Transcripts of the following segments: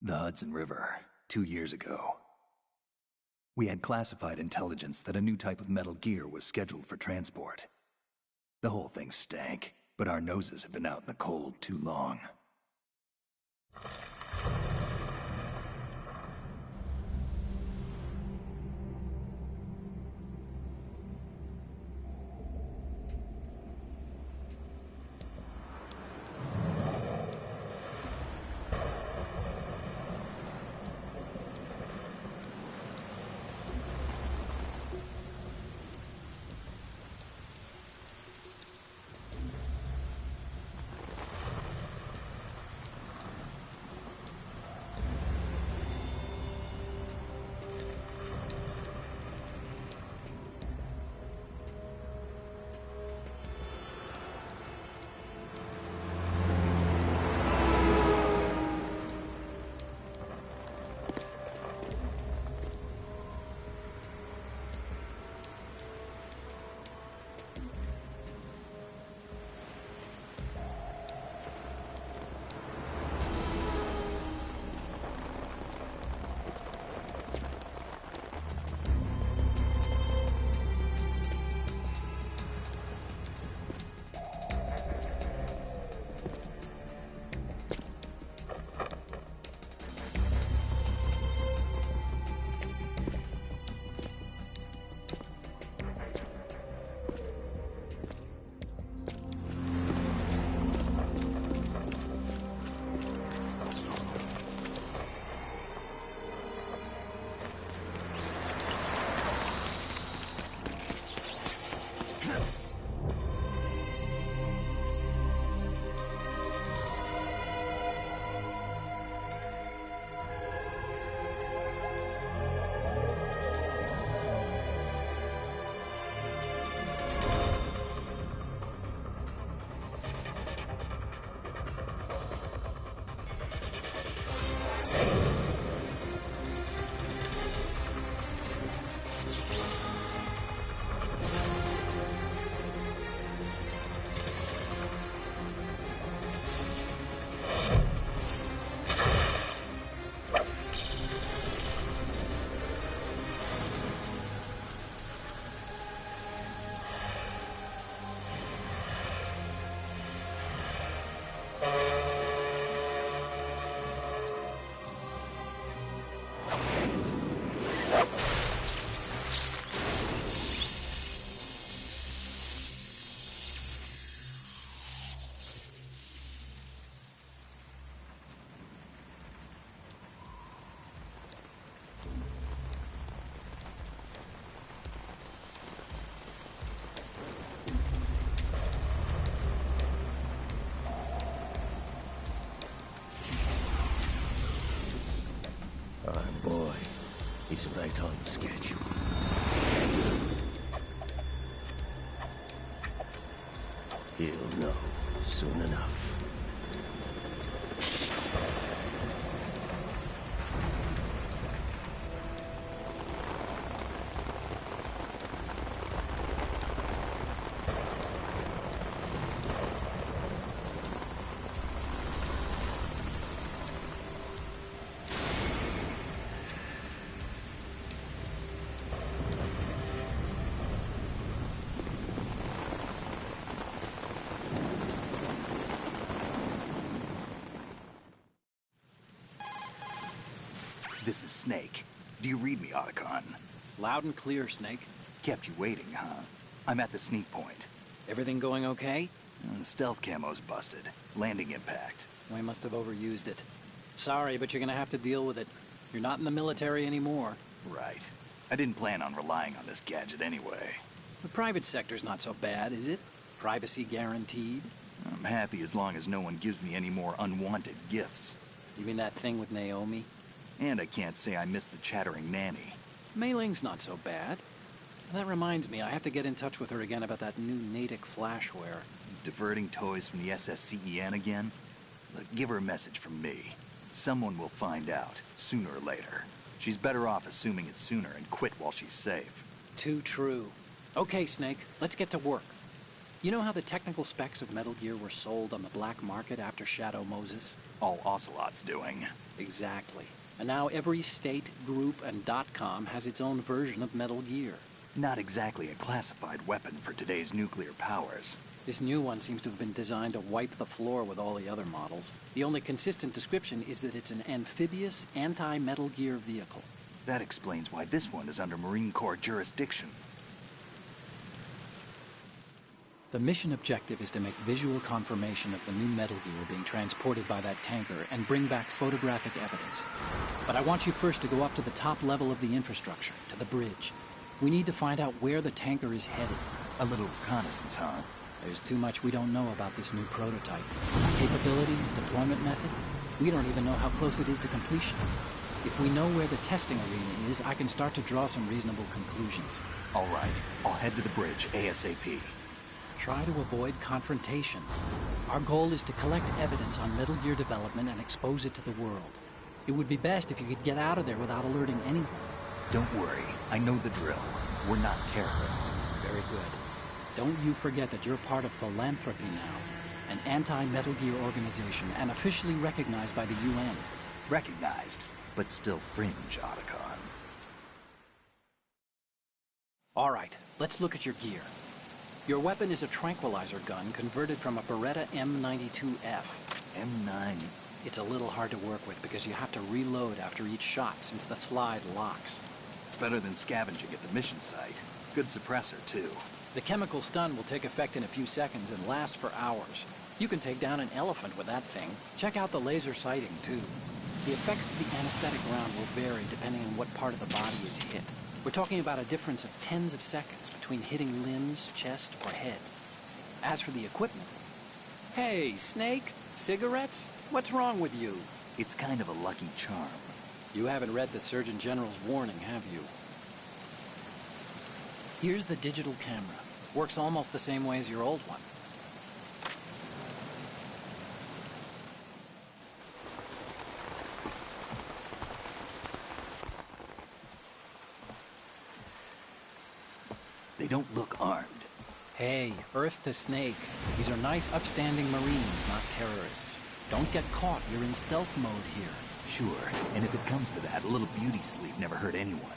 The Hudson River, 2 years ago. We had classified intelligence that a new type of metal gear was scheduled for transport. The whole thing stank, but our noses had been out in the cold too long. He's right on schedule. He'll know soon enough. This is Snake. Do you read me, Otacon? Loud and clear, Snake. Kept you waiting, huh? I'm at the sneak point. Everything going okay? Stealth camo's busted. Landing impact. We must have overused it. Sorry, but you're gonna have to deal with it. You're not in the military anymore. Right. I didn't plan on relying on this gadget anyway. The private sector's not so bad, is it? Privacy guaranteed? I'm happy as long as no one gives me any more unwanted gifts. You mean that thing with Naomi? And I can't say I miss the chattering nanny. Mei Ling's not so bad. That reminds me, I have to get in touch with her again about that new Natick flashware. Diverting toys from the SSCEN again? Look, give her a message from me. Someone will find out, sooner or later. She's better off assuming it's sooner and quit while she's safe. Too true. Okay, Snake, let's get to work. You know how the technical specs of Metal Gear were sold on the black market after Shadow Moses? All Ocelot's doing. Exactly. And now every state, group, and .com has its own version of Metal Gear. Not exactly a classified weapon for today's nuclear powers. This new one seems to have been designed to wipe the floor with all the other models. The only consistent description is that it's an amphibious, anti-Metal Gear vehicle. That explains why this one is under Marine Corps jurisdiction. The mission objective is to make visual confirmation of the new Metal Gear being transported by that tanker and bring back photographic evidence. But I want you first to go up to the top level of the infrastructure, to the bridge. We need to find out where the tanker is headed. A little reconnaissance, huh? There's too much we don't know about this new prototype. Capabilities, deployment method. We don't even know how close it is to completion. If we know where the testing arena is, I can start to draw some reasonable conclusions. All right, I'll head to the bridge ASAP. Try to avoid confrontations. Our goal is to collect evidence on Metal Gear development and expose it to the world. It would be best if you could get out of there without alerting anyone. Don't worry, I know the drill. We're not terrorists. Very good. Don't you forget that you're part of Philanthropy now, an anti-Metal Gear organization and officially recognized by the UN. Recognized, but still fringe, Otacon. All right, let's look at your gear. Your weapon is a tranquilizer gun converted from a Beretta M92F. M9. It's a little hard to work with because you have to reload after each shot since the slide locks. Better than scavenging at the mission site. Good suppressor, too. The chemical stun will take effect in a few seconds and last for hours. You can take down an elephant with that thing. Check out the laser sighting, too. The effects of the anesthetic round will vary depending on what part of the body is hit. We're talking about a difference of tens of seconds between hitting limbs, chest, or head. As for the equipment... Hey, Snake? Cigarettes? What's wrong with you? It's kind of a lucky charm. You haven't read the Surgeon General's warning, have you? Here's the digital camera. Works almost the same way as your old one. They don't look armed. Hey, Earth to Snake. These are nice, upstanding Marines, not terrorists. Don't get caught. You're in stealth mode here. Sure, and if it comes to that, a little beauty sleep never hurt anyone.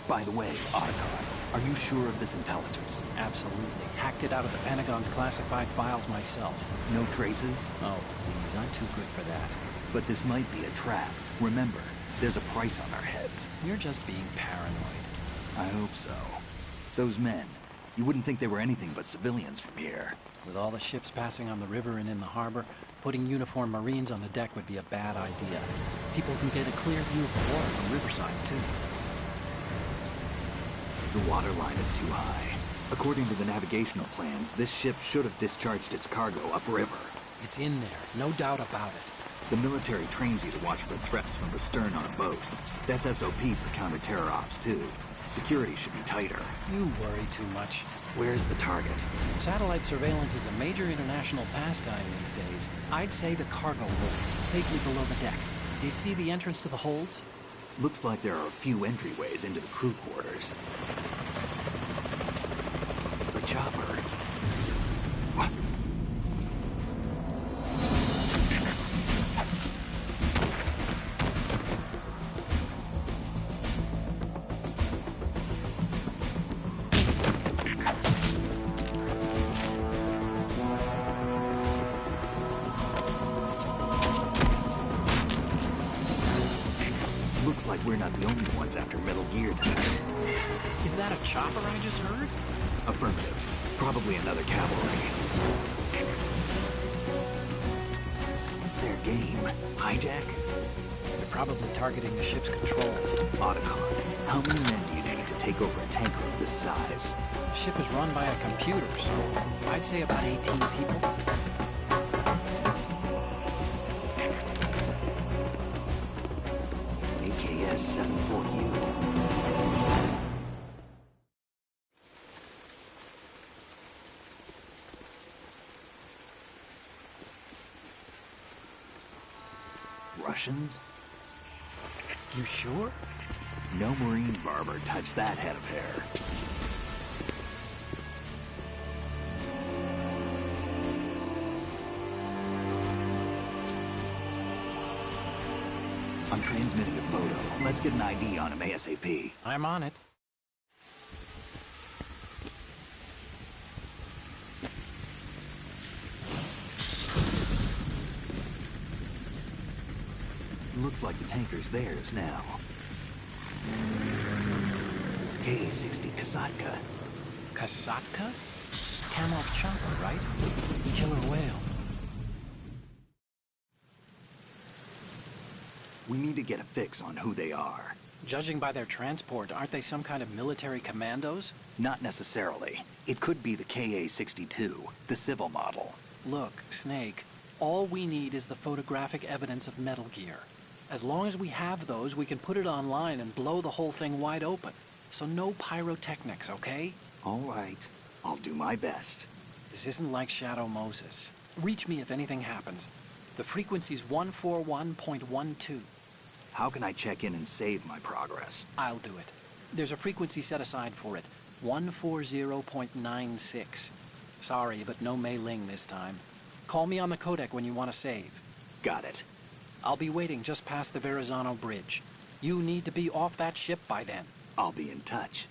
By the way, Otacon, are you sure of this intelligence? Absolutely. Hacked it out of the Pentagon's classified files myself. No traces? Oh, please, I'm too good for that. But this might be a trap. Remember, there's a price on our heads. You're just being paranoid. I hope so. Those men, you wouldn't think they were anything but civilians from here. With all the ships passing on the river and in the harbor, putting uniformed Marines on the deck would be a bad idea. People can get a clear view of the water from Riverside, too. The water line is too high. According to the navigational plans, this ship should have discharged its cargo upriver. It's in there, no doubt about it. The military trains you to watch for threats from the stern on a boat. That's SOP for counter-terror ops, too. Security should be tighter. You worry too much. Where's the target? Satellite surveillance is a major international pastime these days. I'd say the cargo holds, safely below the deck. Do you see the entrance to the holds? Looks like there are a few entryways into the crew quarters. The chopper. What? Looks like we're not the only ones after Metal Gear tonight. Is that a chopper I just heard? Affirmative. Probably another cavalry. What's their game? Hijack? They're probably targeting the ship's controls. Otacon, how many men do you need to take over a tanker of this size? The ship is run by a computer, so I'd say about 18 people. AKS 74U. Russians? You sure? No Marine barber touched that head of hair. transmitting a photo. Let's get an ID on him ASAP. I'm on it. Looks like the tanker's theirs now. KA-60 Kasatka. Kasatka? Kamov chopper, right? Killer whale. We need to get a fix on who they are. Judging by their transport, aren't they some kind of military commandos? Not necessarily. It could be the KA-62, the civil model. Look, Snake, all we need is the photographic evidence of Metal Gear. As long as we have those, we can put it online and blow the whole thing wide open. So no pyrotechnics, okay? All right. I'll do my best. This isn't like Shadow Moses. Reach me if anything happens. The frequency's 141.12. How can I check in and save my progress? I'll do it. There's a frequency set aside for it. 140.96. Sorry, but no Mei Ling this time. Call me on the codec when you want to save. Got it. I'll be waiting just past the Verrazano Bridge. You need to be off that ship by then. I'll be in touch.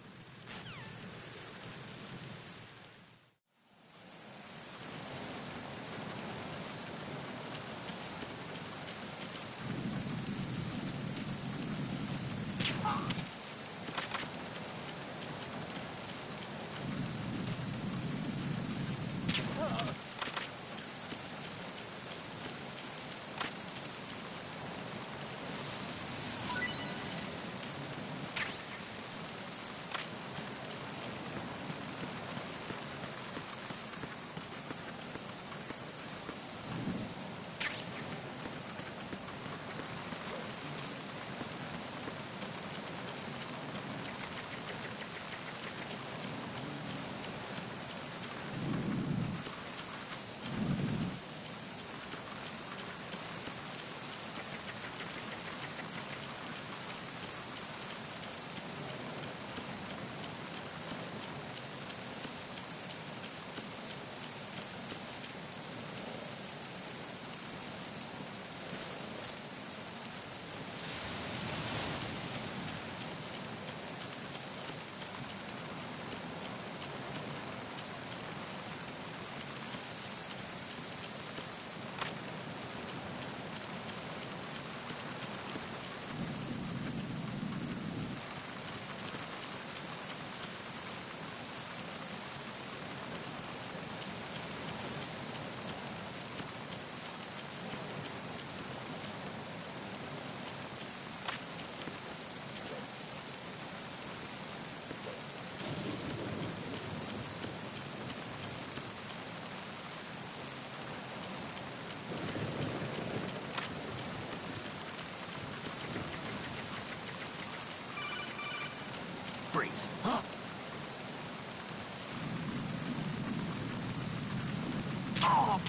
Freeze. Huh? Oh!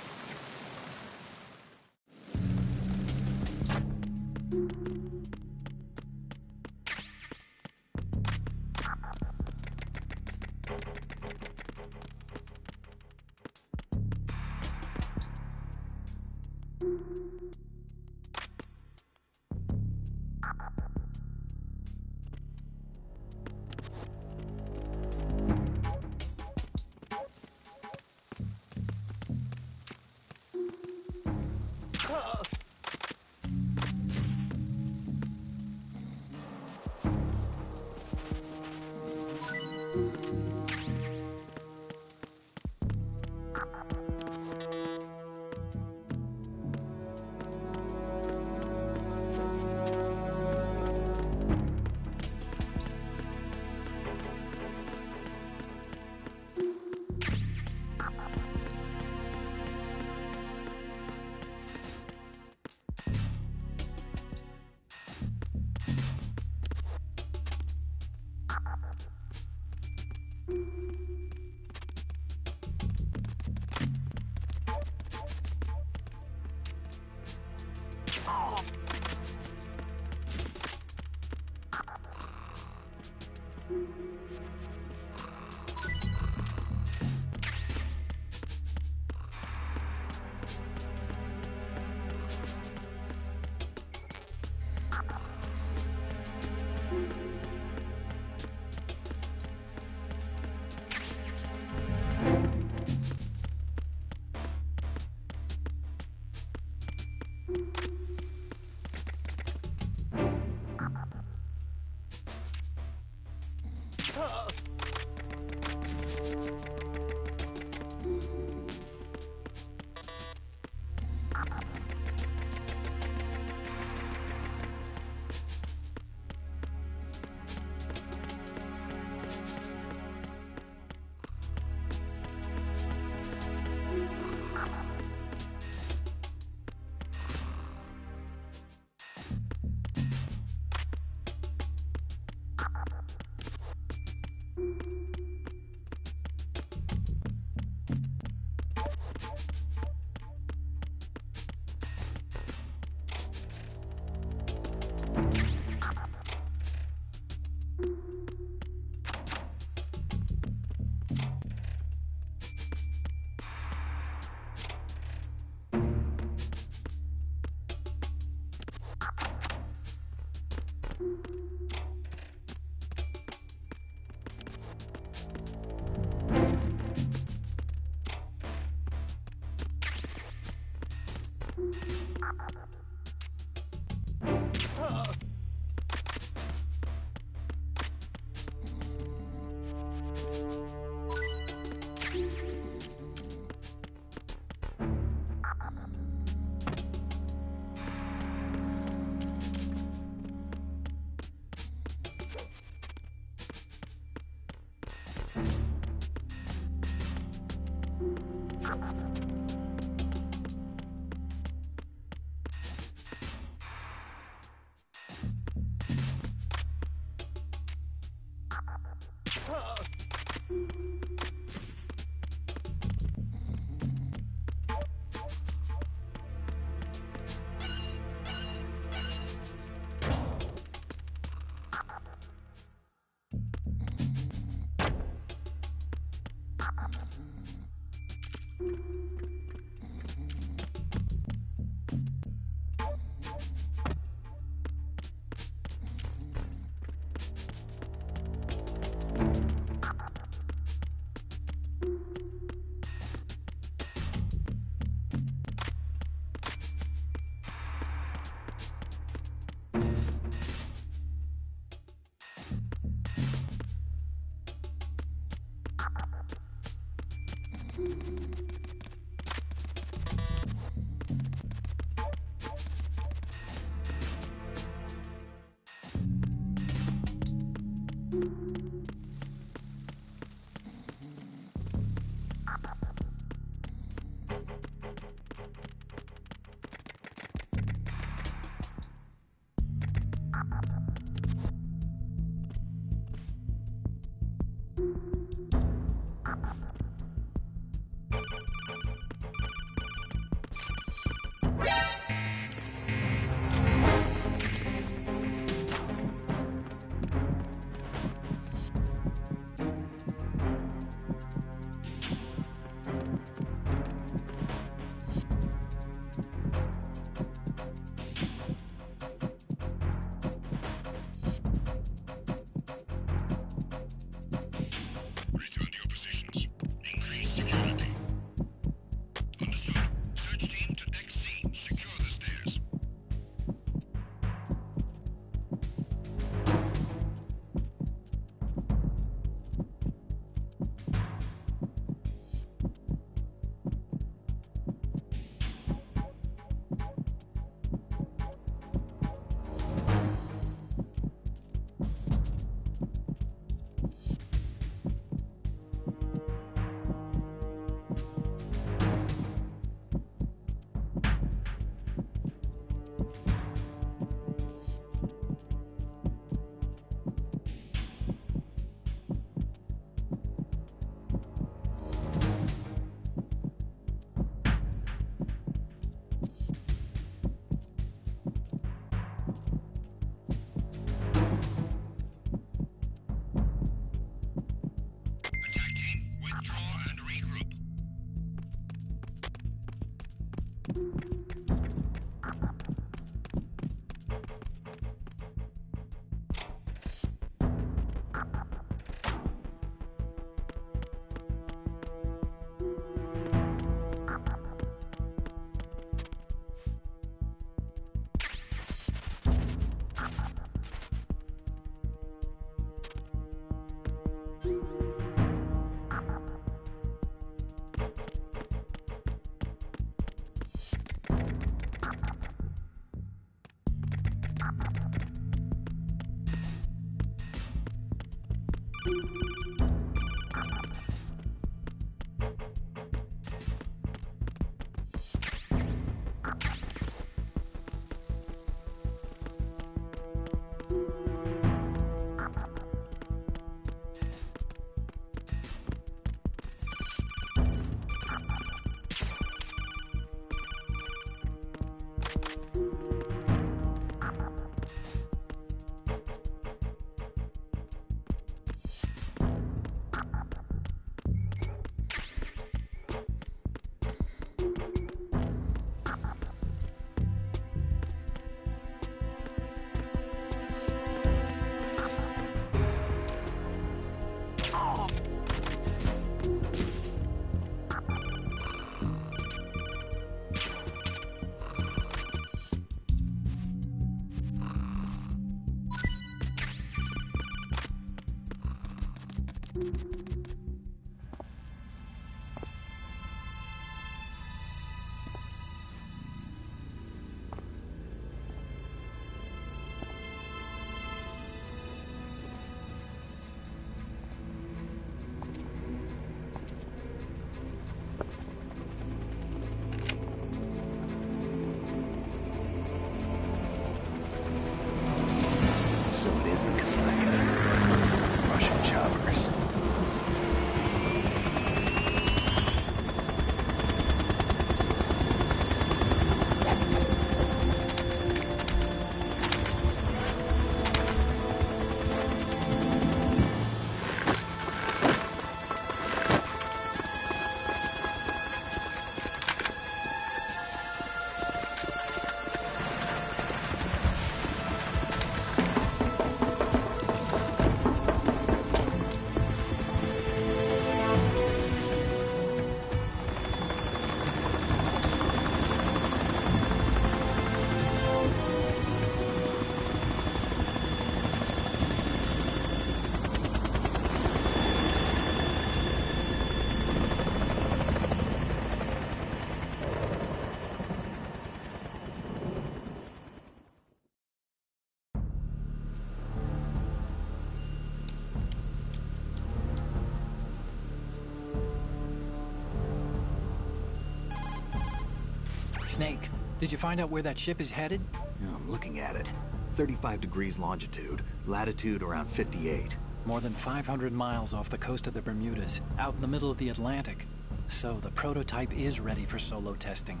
Snake, did you find out where that ship is headed? Yeah, I'm looking at it. 35 degrees longitude, latitude around 58. More than 500 miles off the coast of the Bermudas, out in the middle of the Atlantic. So the prototype is ready for solo testing.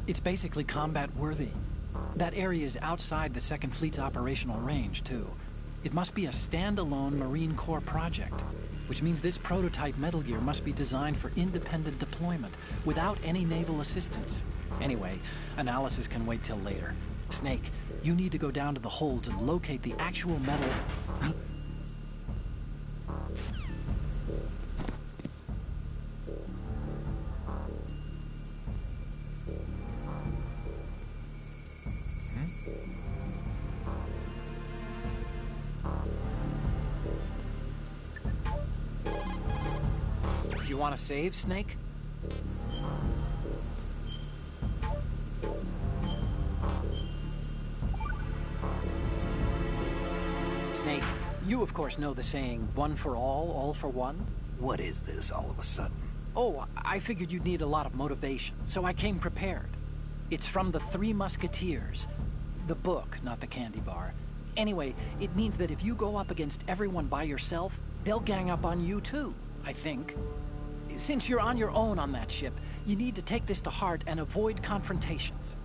It's basically combat-worthy. That area is outside the Second Fleet's operational range, too. It must be a standalone Marine Corps project, which means this prototype Metal Gear must be designed for independent deployment, without any naval assistance. Anyway, analysis can wait till later. Snake, you need to go down to the holds and locate the actual metal... You want to save, Snake? Snake, you of course know the saying, one for all for one? What is this all of a sudden? Oh, I figured you'd need a lot of motivation, so I came prepared. It's from the Three Musketeers. The book, not the candy bar. Anyway, it means that if you go up against everyone by yourself, they'll gang up on you too, I think. Since you're on your own on that ship, you need to take this to heart and avoid confrontations.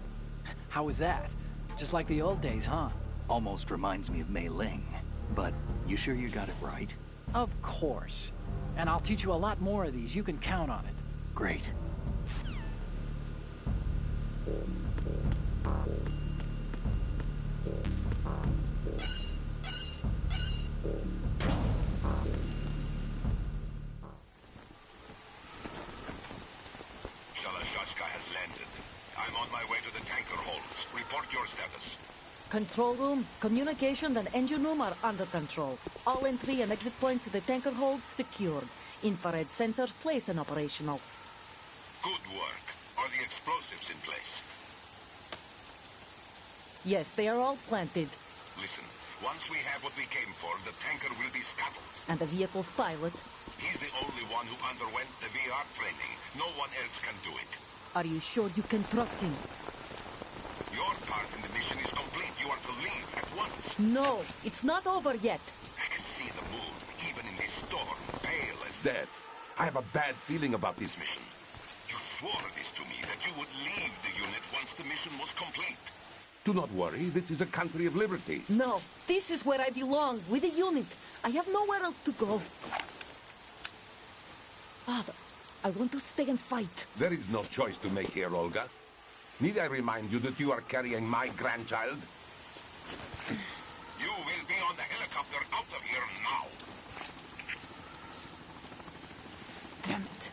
How was that? Just like the old days, huh? Almost reminds me of Mei Ling. But you sure you got it right? Of course. And I'll teach you a lot more of these. You can count on it. Great. Has landed. I'm on my way to the tanker holds. Report your status. Control room, communications and engine room are under control. All entry and exit points to the tanker hold secured. Infrared sensors placed and operational. Good work. Are the explosives in place? Yes, they are all planted. Listen, once we have what we came for, the tanker will be scuttled. And the vehicle's pilot? He's the only one who underwent the VR training. No one else can do it. Are you sure you can trust him? Your part in the mission is complete. You are to leave at once. No, it's not over yet. I can see the moon, even in this storm, pale as death. I have a bad feeling about this mission. You swore this to me, that you would leave the unit once the mission was complete. Do not worry, this is a country of liberty. No, this is where I belong, with the unit. I have nowhere else to go. Father, I want to stay and fight. There is no choice to make here, Olga. Need I remind you that you are carrying my grandchild? You will be on the helicopter out of here now. Damn it.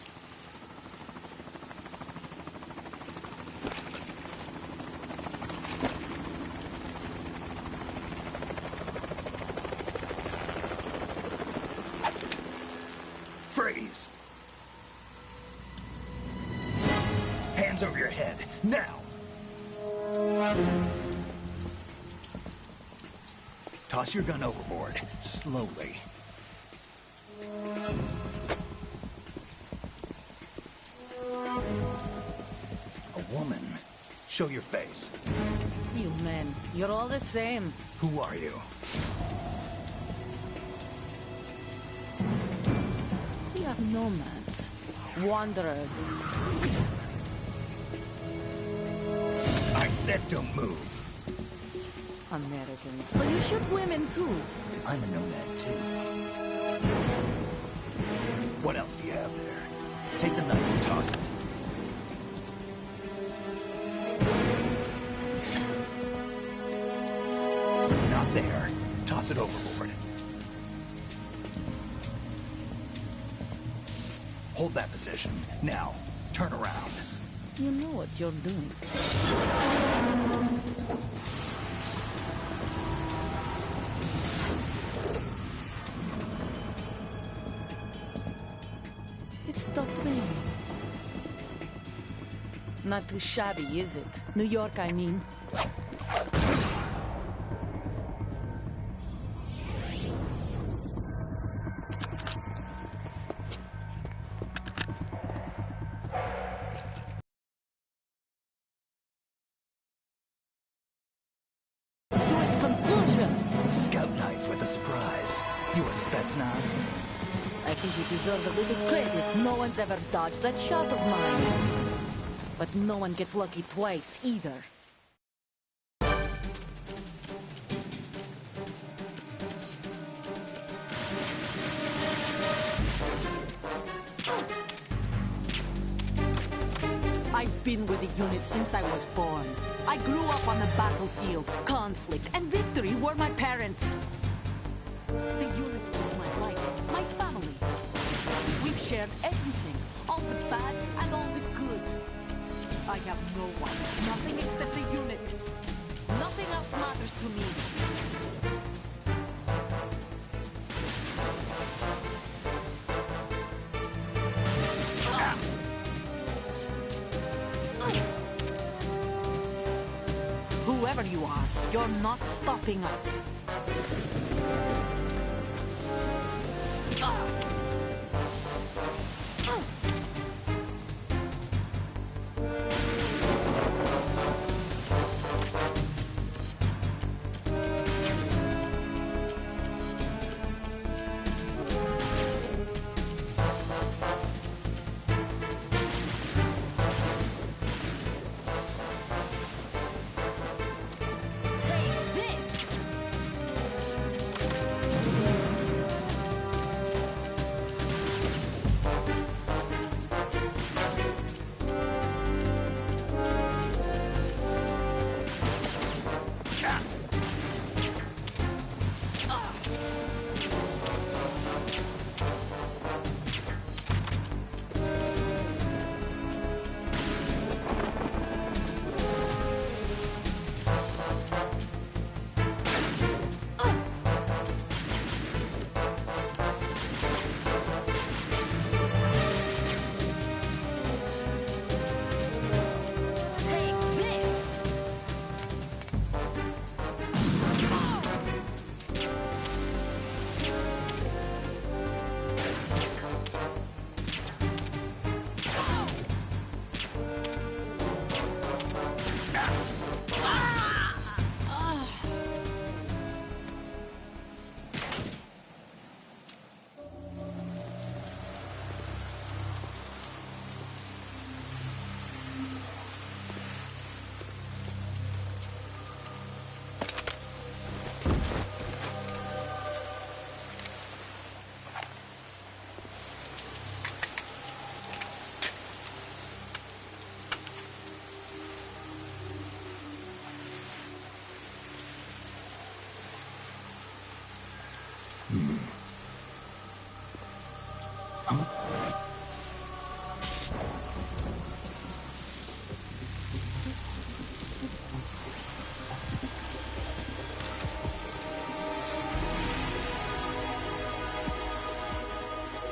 Freeze! Hands over your head, now! Toss your gun overboard, slowly. A woman. Show your face. You men, you're all the same. Who are you? We are nomads. Wanderers. I said don't move. Americans. So you shoot women too. I'm a nomad too. What else do you have there? Take the knife and toss it. Not there. Toss it overboard. Hold that position. Now, turn around. You know what you're doing. It stopped raining. Not too shabby, is it? New York, I mean. surprise. You a Spetsnaz? I think you deserve a little credit. No one's ever dodged that shot of mine. But no one gets lucky twice, either. I've been with the unit since I was born. I grew up on the battlefield. Conflict and victory were my parents. The unit was my life, my family. We've shared everything, all the bad and all the good. I have no one, nothing except the unit. Nothing else matters to me. Whoever you are, you're not stopping us.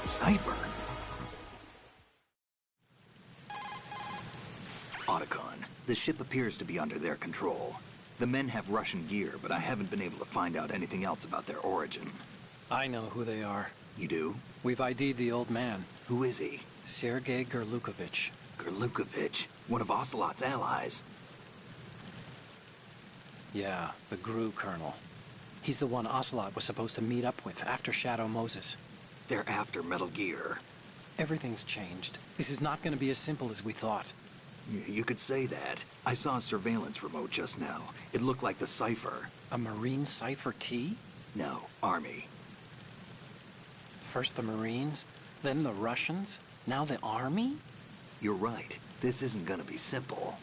Cipher? Otacon, the ship appears to be under their control. The men have Russian gear, but I haven't been able to find out anything else about their origin. I know who they are. You do? We've ID'd the old man, Who is he? Sergei Gerlukovich. Gerlukovich, one of Ocelot's allies. Yeah, the GRU colonel. He's the one Ocelot was supposed to meet up with after Shadow Moses. They're after Metal Gear. Everything's changed. This is not going to be as simple as we thought. You could say that. I saw a surveillance remote just now. It looked like the Cipher. A Marine Cipher T? No, Army. First the Marines, then the Russians, now the Army? You're right. This isn't gonna be simple.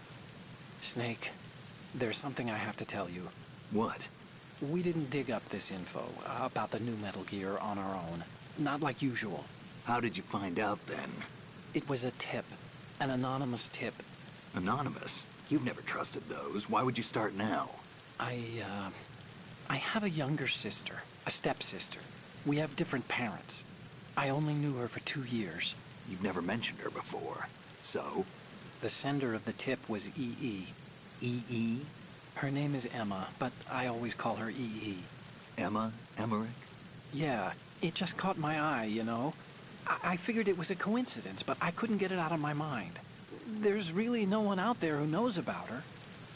Snake, there's something I have to tell you. What? We didn't dig up this info about the new Metal Gear on our own. Not like usual. How did you find out then? It was a tip. An anonymous tip. Anonymous? You've never trusted those. Why would you start now? I have a younger sister, a stepsister. We have different parents. I only knew her for 2 years. You've never mentioned her before. So? The sender of the tip was EE. EE? Her name is Emma, but I always call her EE. Emma? Emmerich? Yeah, it just caught my eye, you know? I figured it was a coincidence, but I couldn't get it out of my mind. There's really no one out there who knows about her.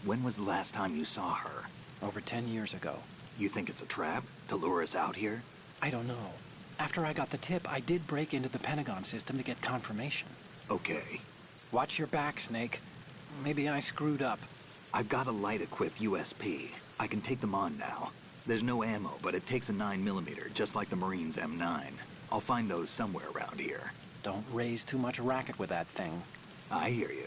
When was the last time you saw her? Over 10 years ago. You think it's a trap to lure us out here? I don't know. After I got the tip, I did break into the Pentagon system to get confirmation. Okay. Watch your back, Snake. Maybe I screwed up. I've got a light-equipped USP. I can take them on now. There's no ammo, but it takes a 9mm, just like the Marines' M9. I'll find those somewhere around here. Don't raise too much racket with that thing. I hear you.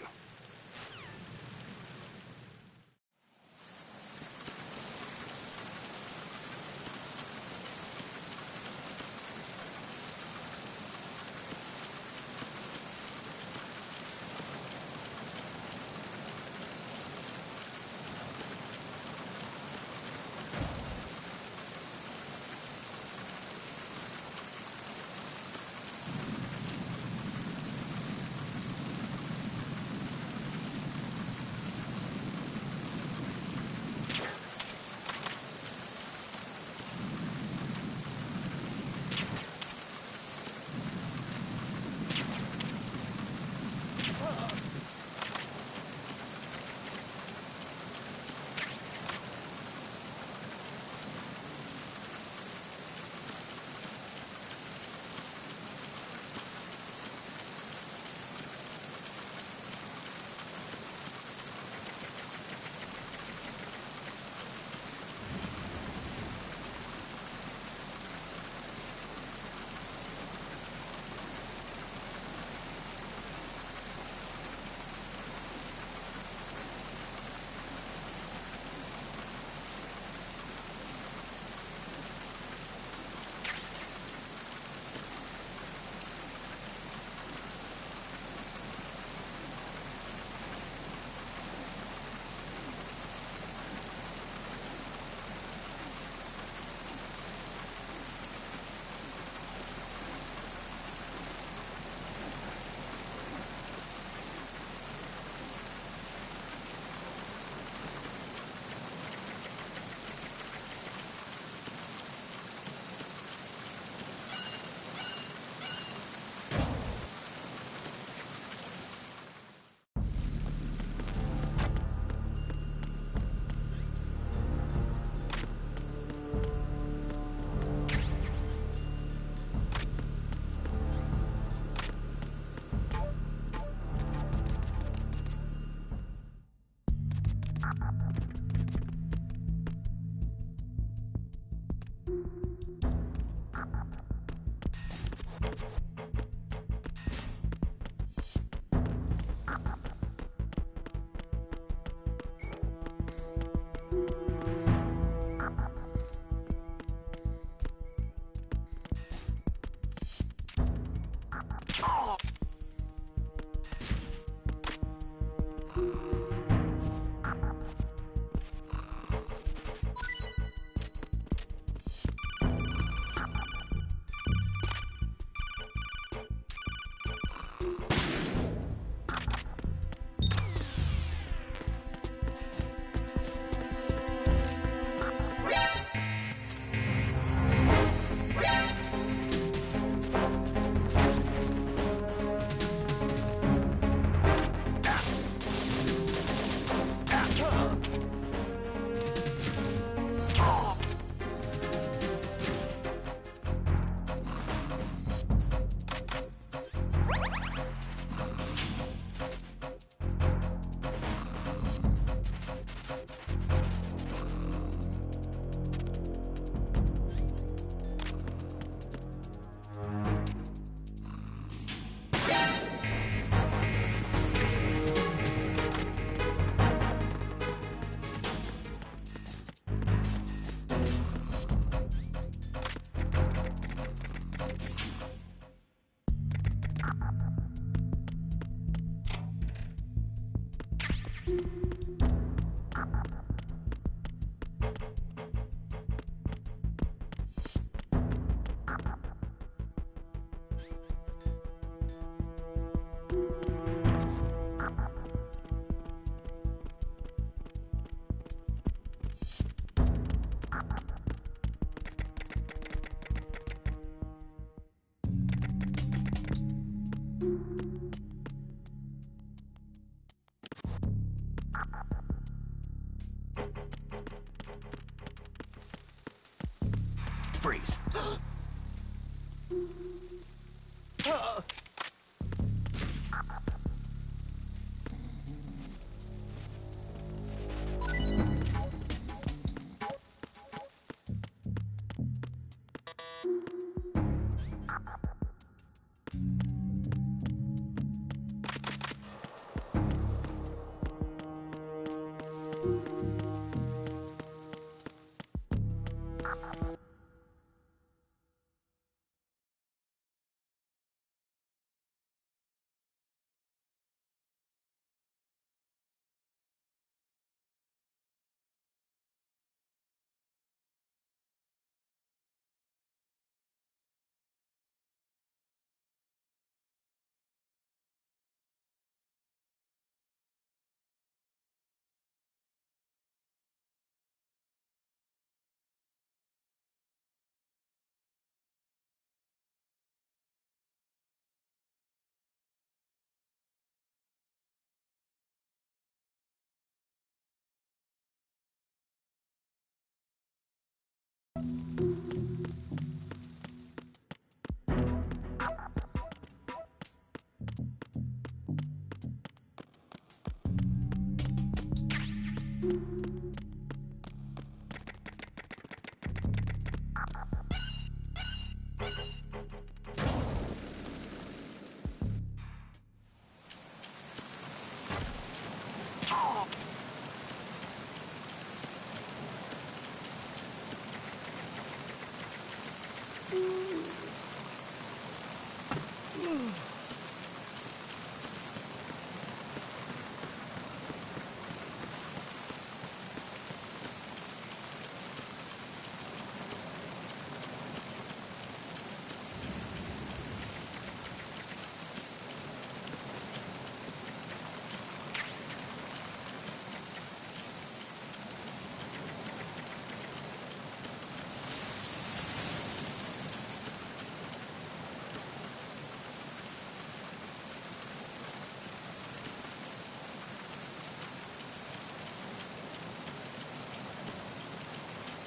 Freeze.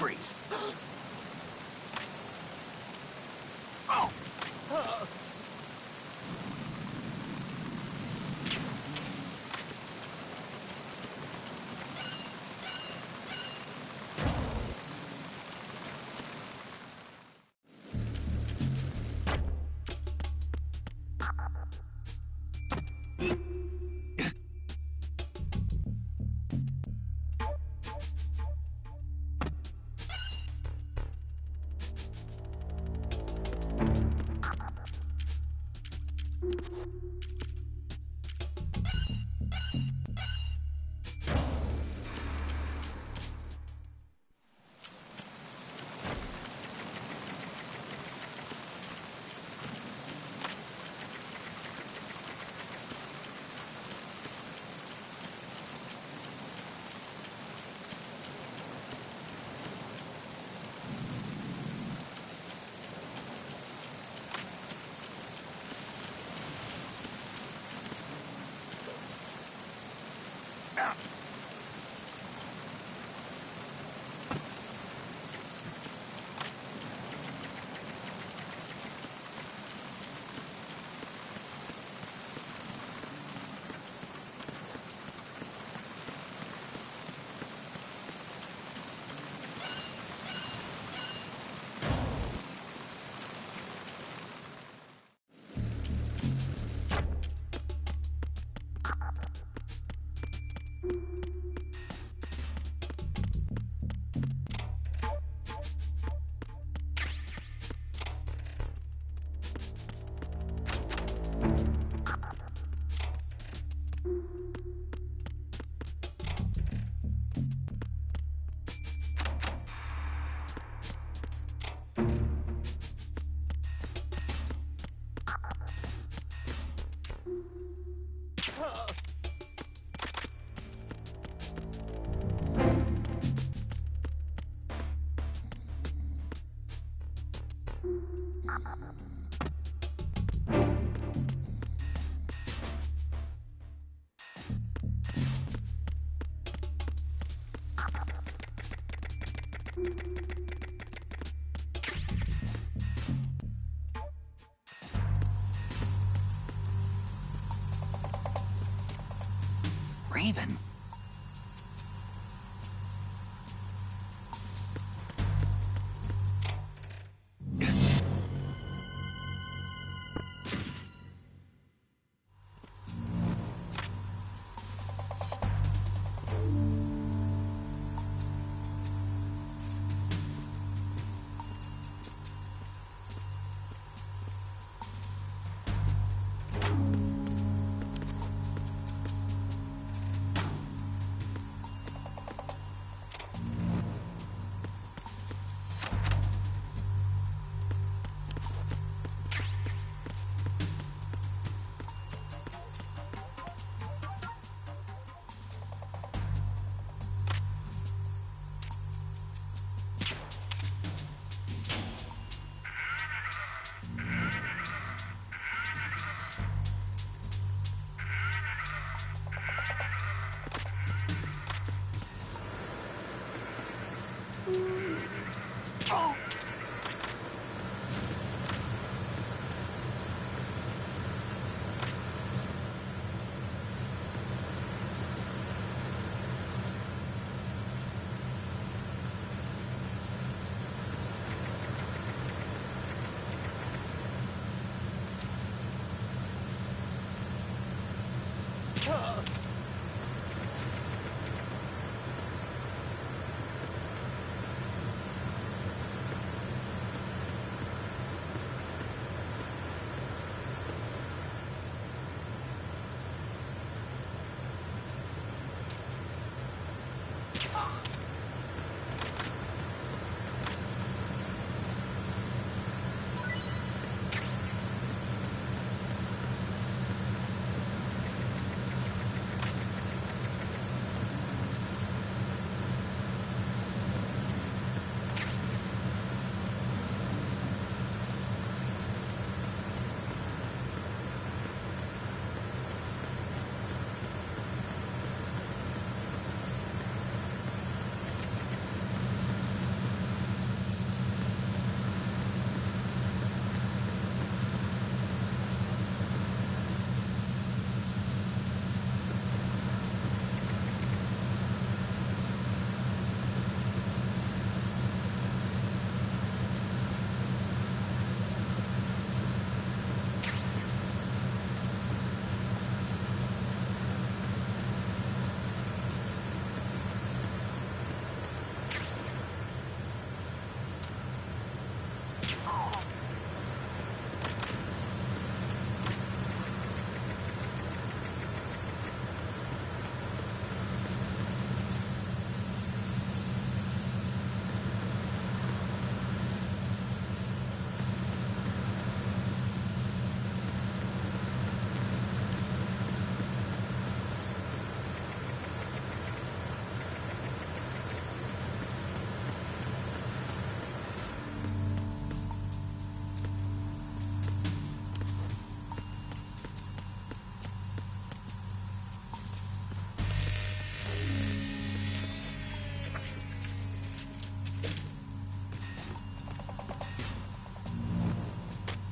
Freeze. Raven.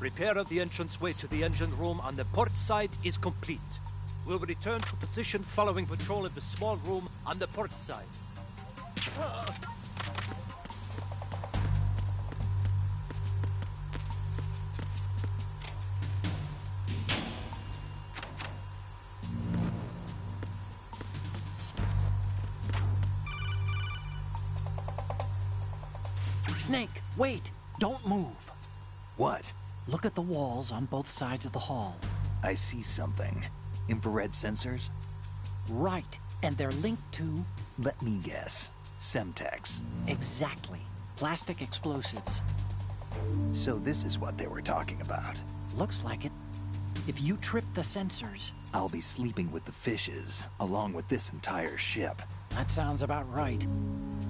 Repair of the entranceway to the engine room on the port side is complete. We'll return to position following patrol of the small room on the port side. Snake, wait! Don't move! What? Look at the walls on both sides of the hall. I see something. Infrared sensors? Right, and they're linked to... Let me guess. Semtex. Exactly. Plastic explosives. So this is what they were talking about. Looks like it. If you trip the sensors... I'll be sleeping with the fishes, along with this entire ship. That sounds about right.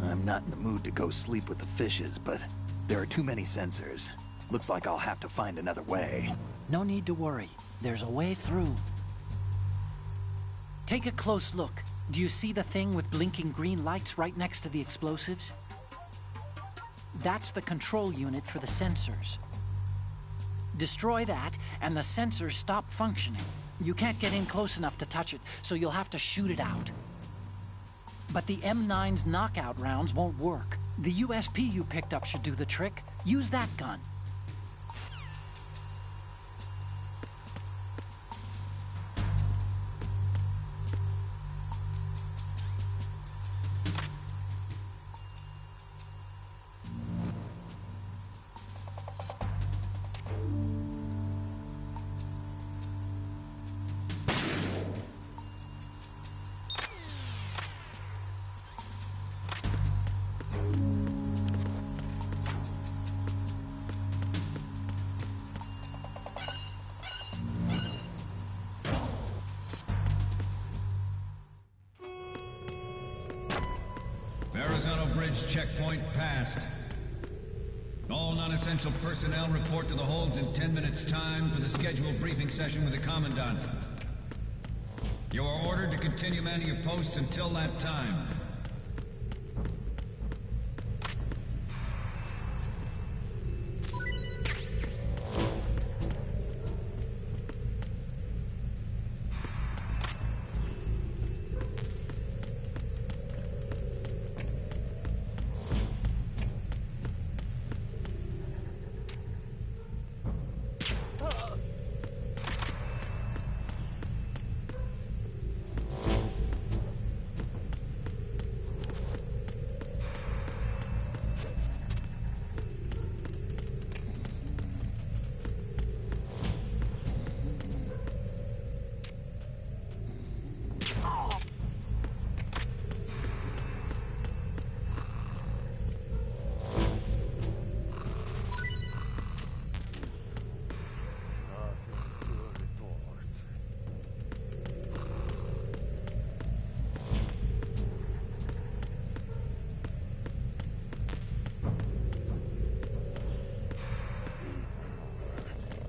I'm not in the mood to go sleep with the fishes, but there are too many sensors. Looks like I'll have to find another way. No need to worry. There's a way through. Take a close look. Do you see the thing with blinking green lights right next to the explosives? That's the control unit for the sensors. Destroy that, and the sensors stop functioning. You can't get in close enough to touch it, so you'll have to shoot it out. But the M9's knockout rounds won't work. The USP you picked up should do the trick. Use that gun. Bridge checkpoint passed. All non-essential personnel report to the holds in 10 minutes' time for the scheduled briefing session with the Commandant. You are ordered to continue manning your posts until that time.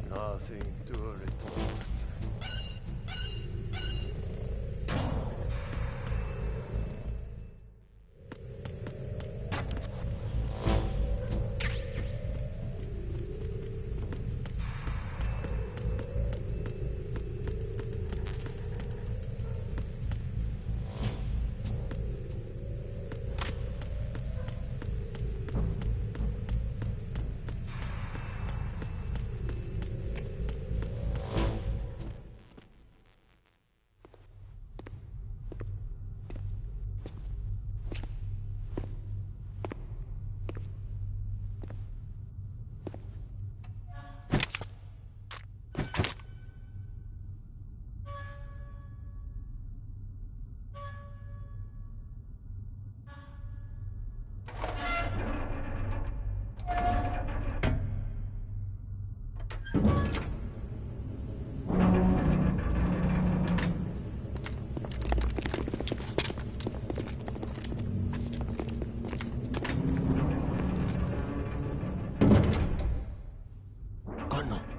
Nothing to report.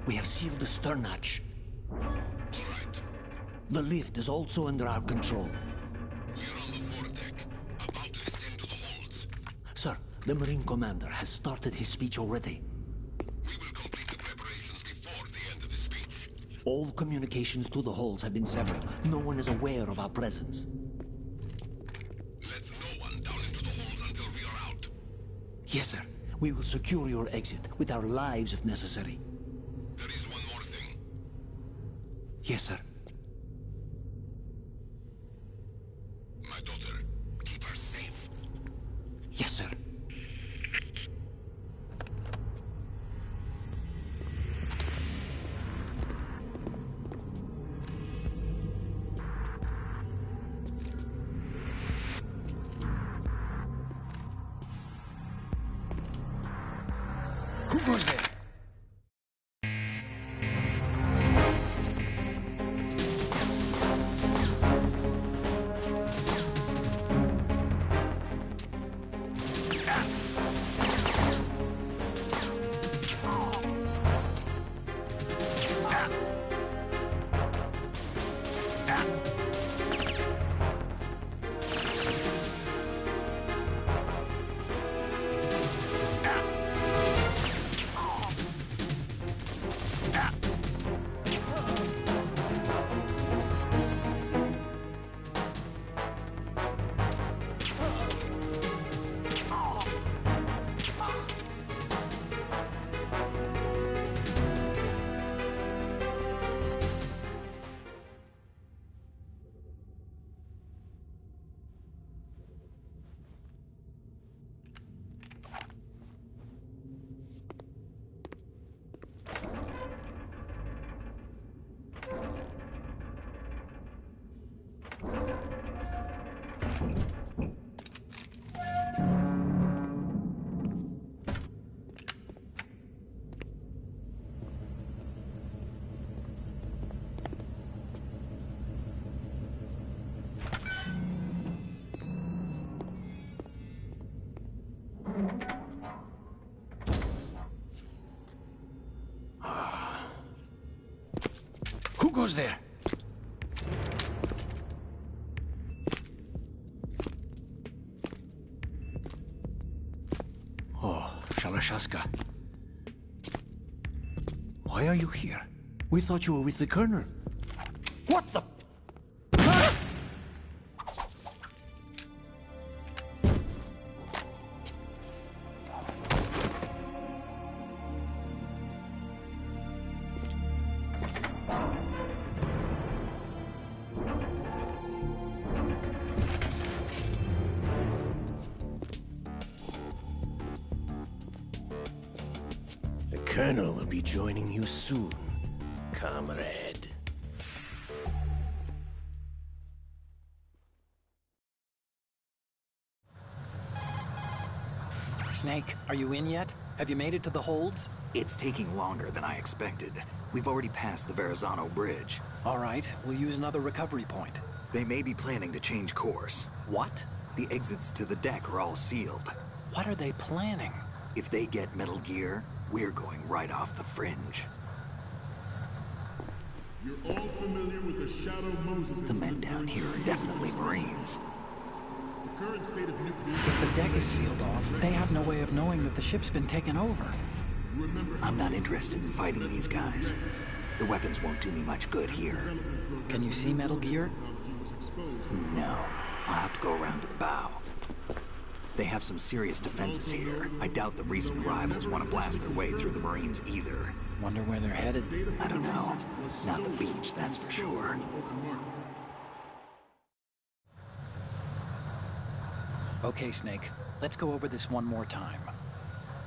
We have sealed the stern hatch. All right. The lift is also under our control. We're on the foredeck, about to descend to the holds. Sir, the Marine Commander has started his speech already. We will complete the preparations before the end of the speech. All communications to the holds have been severed. No one is aware of our presence. Let no one down into the holds until we are out. Yes, sir. We will secure your exit, with our lives if necessary. There is one more thing. Yes, sir. My daughter, keep her safe. Yes, sir. Who goes there? Who goes there? Oh, Shalashaska. Why are you here? We thought you were with the Colonel. What the? The Colonel will be joining you soon, comrade. Snake, are you in yet? Have you made it to the holds? It's taking longer than I expected. We've already passed the Verrazano Bridge. All right, we'll use another recovery point. They may be planning to change course. What? The exits to the deck are all sealed. What are they planning? If they get Metal Gear, we're going right off the fringe. You're all familiar with the Shadow Moses. The men down here are definitely Marines. The current state of nuclear... If the deck is sealed off, they have no way of knowing that the ship's been taken over. I'm not interested in fighting these guys. The weapons won't do me much good here. Can you see Metal Gear? No. I'll have to go around to the bow. They have some serious defenses here. I doubt the recent arrivals want to blast their way through the Marines either. Wonder where they're headed. I don't know. Not the beach, that's for sure. Okay, Snake. Let's go over this one more time.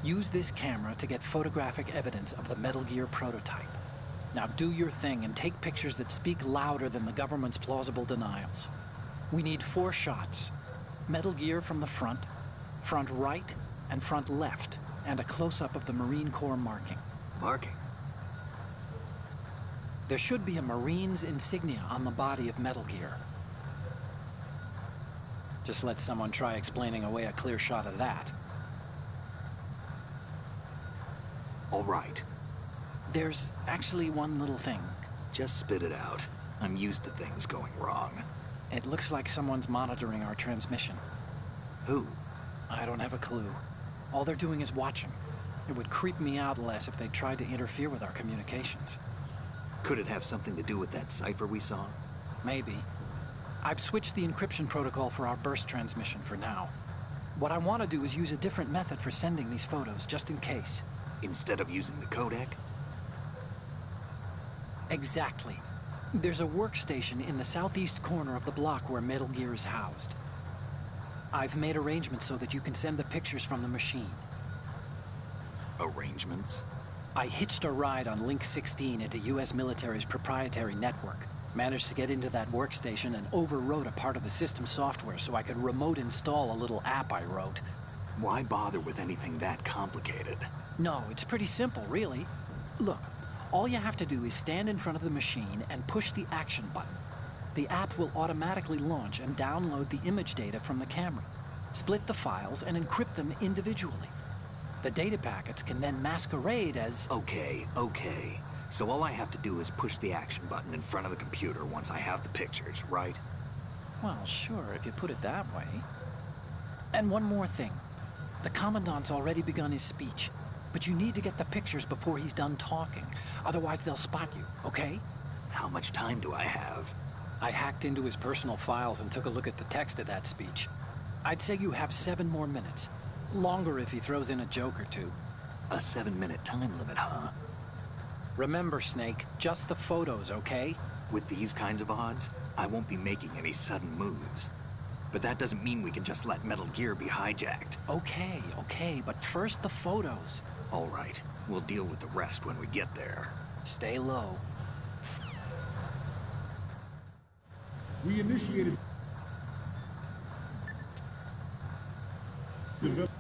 Use this camera to get photographic evidence of the Metal Gear prototype. Now do your thing and take pictures that speak louder than the government's plausible denials. We need 4 shots. Metal Gear from the front right, and front left, and a close-up of the Marine Corps marking. Marking? There should be a Marine's insignia on the body of Metal Gear. Just let someone try explaining away a clear shot of that. All right. There's actually one little thing. Just spit it out. I'm used to things going wrong. It looks like someone's monitoring our transmission. Who? I don't have a clue. All they're doing is watching. It would creep me out less if they tried to interfere with our communications. Could it have something to do with that cipher we saw? Maybe. I've switched the encryption protocol for our burst transmission for now. What I want to do is use a different method for sending these photos, just in case. Instead of using the codec? Exactly. There's a workstation in the southeast corner of the block where Metal Gear is housed. I've made arrangements so that you can send the pictures from the machine. Arrangements? I hitched a ride on Link 16 into U.S. military's proprietary network. Managed to get into that workstation and overwrote a part of the system software so I could remote install a little app I wrote. Why bother with anything that complicated? No, it's pretty simple, really. Look, all you have to do is stand in front of the machine and push the action button. The app will automatically launch and download the image data from the camera, split the files, and encrypt them individually. The data packets can then masquerade as... Okay. So all I have to do is push the action button in front of the computer once I have the pictures, right? Well, sure, if you put it that way. And one more thing. The Commandant's already begun his speech, but you need to get the pictures before he's done talking. Otherwise, they'll spot you, okay? How much time do I have? I hacked into his personal files and took a look at the text of that speech. I'd say you have 7 more minutes. Longer if he throws in a joke or two. A 7-minute time limit, huh? Remember, Snake, just the photos, okay? With these kinds of odds, I won't be making any sudden moves. But that doesn't mean we can just let Metal Gear be hijacked. Okay, but first the photos. All right, we'll deal with the rest when we get there. Stay low. We initiated... develop.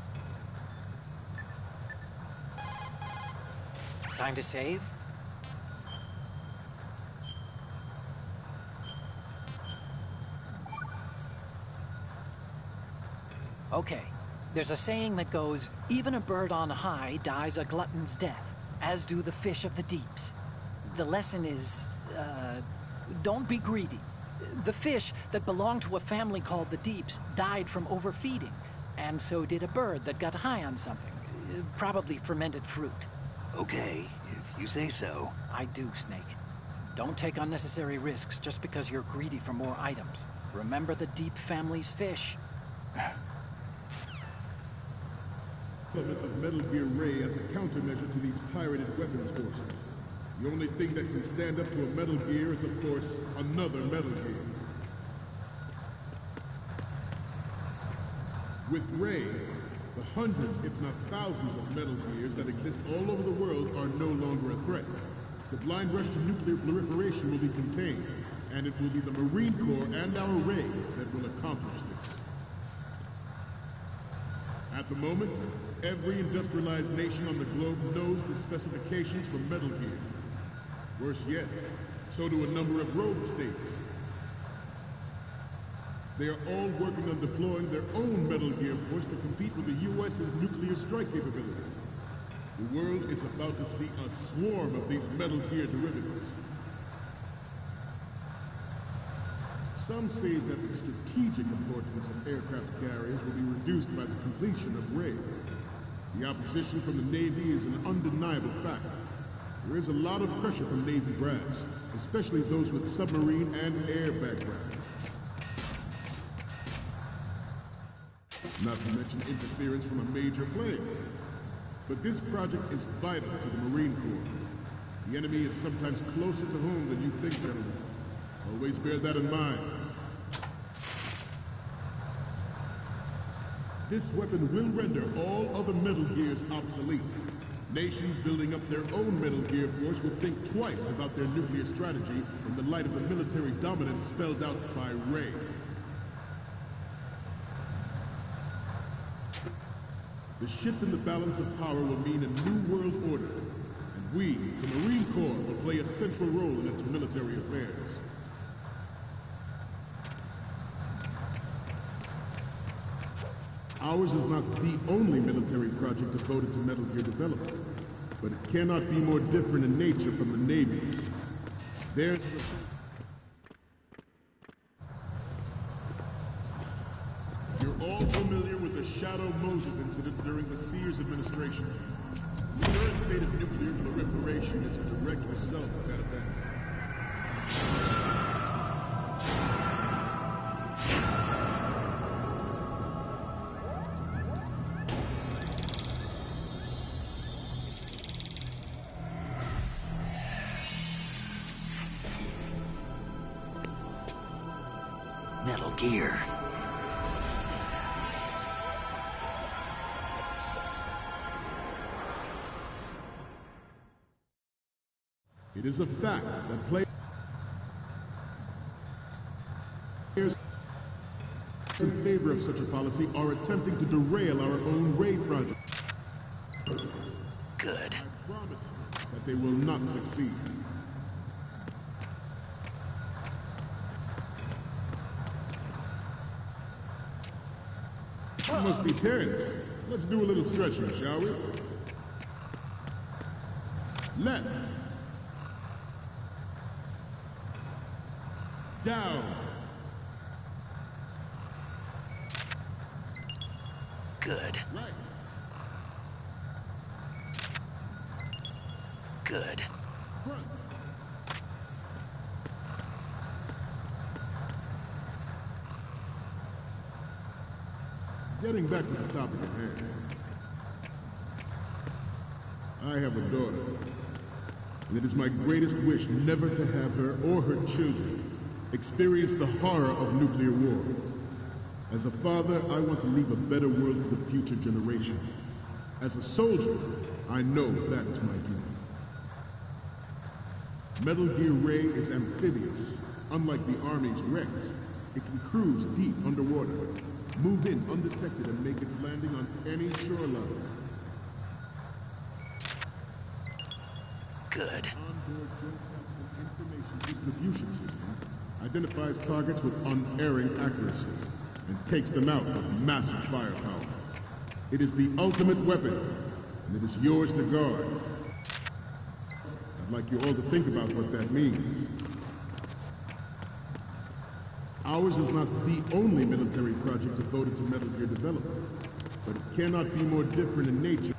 Time to save? Okay. There's a saying that goes, even a bird on high dies a glutton's death, as do the fish of the deeps. The lesson is, don't be greedy. The fish that belonged to a family called the Deeps died from overfeeding, and so did a bird that got high on something, probably fermented fruit. Okay, if you say so. I do, Snake. Don't take unnecessary risks just because you're greedy for more items. Remember the Deep family's fish. Of Metal Gear Ray as a countermeasure to these pirated weapons forces. The only thing that can stand up to a Metal Gear is, of course, another Metal Gear. With Ray, the hundreds, if not thousands, of Metal Gears that exist all over the world are no longer a threat. The blind rush to nuclear proliferation will be contained, and it will be the Marine Corps and our Ray that will accomplish this. At the moment, every industrialized nation on the globe knows the specifications for Metal Gear. Worse yet, so do a number of rogue states. They are all working on deploying their own Metal Gear force to compete with the U.S.'s nuclear strike capability. The world is about to see a swarm of these Metal Gear derivatives. Some say that the strategic importance of aircraft carriers will be reduced by the completion of Ray. The opposition from the Navy is an undeniable fact. There is a lot of pressure from Navy brass, especially those with submarine and air background. Not to mention interference from a major player. But this project is vital to the Marine Corps. The enemy is sometimes closer to home than you think, gentlemen. Always bear that in mind. This weapon will render all other Metal Gears obsolete. Nations building up their own Metal Gear force will think twice about their nuclear strategy in the light of the military dominance spelled out by Ray. The shift in the balance of power will mean a new world order, and we, the Marine Corps, will play a central role in its military affairs. Ours is not the only military project devoted to Metal Gear development, but it cannot be more different in nature from the Navy's. There's the... You're all familiar with the Shadow Moses incident during the Sears administration. The current state of nuclear proliferation is a direct result of that event. Metal Gear. It is a fact that players in favor of such a policy are attempting to derail our own Ray project. Good. I promise you that they will not succeed. That must be Terrence. Let's do a little stretching, shall we? Left. Down. Good. Right. Good. Front. Getting back to the topic at hand. I have a daughter, and it is my greatest wish never to have her or her children experience the horror of nuclear war. As a father, I want to leave a better world for the future generation. As a soldier, I know that is my duty. Metal Gear Ray is amphibious, unlike the Army's Rex. It can cruise deep underwater, move in undetected, and make its landing on any shoreline. Good. Onboard Joint Tactical Information Distribution System identifies targets with unerring accuracy and takes them out with massive firepower. It is the ultimate weapon, and it is yours to guard. I'd like you all to think about what that means. Ours is not the only military project devoted to Metal Gear development, but it cannot be more different in nature.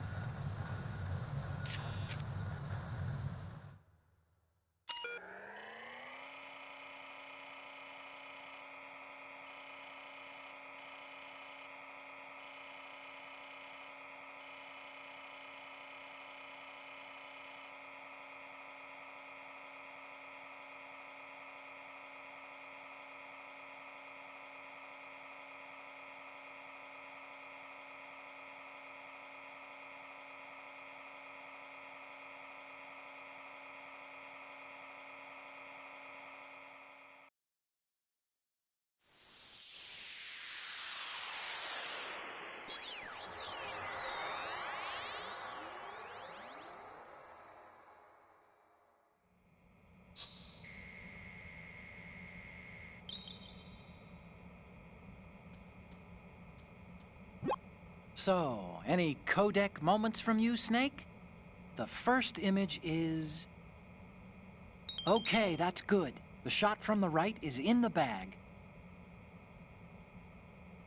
So, any codec moments from you, Snake? The first image is... Okay, that's good. The shot from the right is in the bag.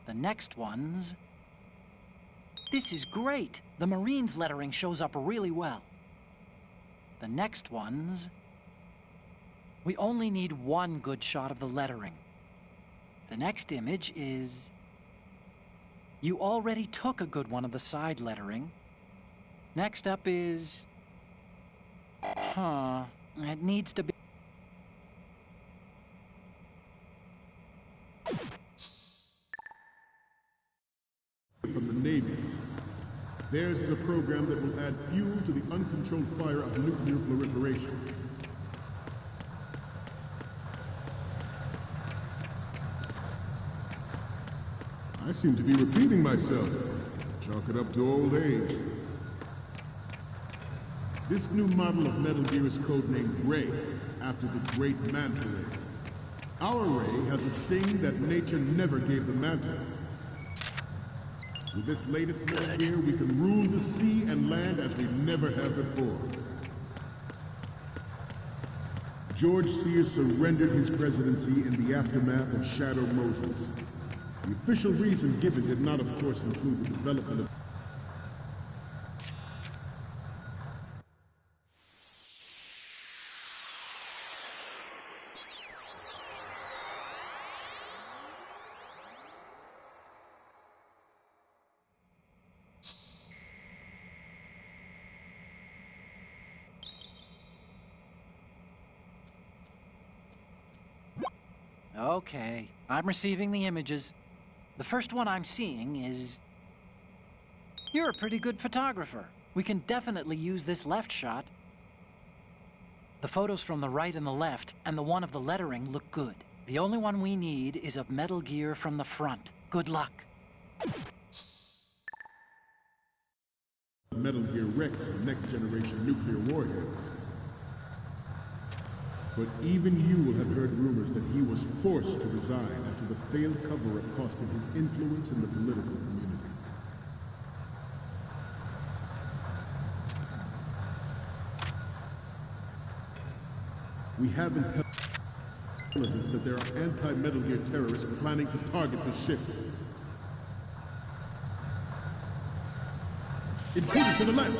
The next one's... This is great! The Marines lettering shows up really well. The next one's... We only need one good shot of the lettering. The next image is... You already took a good one of the side lettering. Next up is... It needs to be... From the navies. Theirs is a program that will add fuel to the uncontrolled fire of nuclear proliferation. I seem to be repeating myself. Chalk it up to old age. This new model of Metal Gear is codenamed Ray, after the great Manta Ray. Our Ray has a sting that nature never gave the Manta. With this latest Metal Gear, we can rule the sea and land as we never have before. George Sears surrendered his presidency in the aftermath of Shadow Moses. The official reason given did not, of course, include the development of... Okay, I'm receiving the images. The first one I'm seeing is... You're a pretty good photographer. We can definitely use this left shot. The photos from the right and the left, and the one of the lettering look good. The only one we need is of Metal Gear from the front. Good luck. Metal Gear Rex and next-generation nuclear warheads. But even you will have heard rumors that he was forced to resign after the failed cover-up cost him his influence in the political community. We have intelligence that there are anti-Metal Gear terrorists planning to target the ship. Intruder to the left!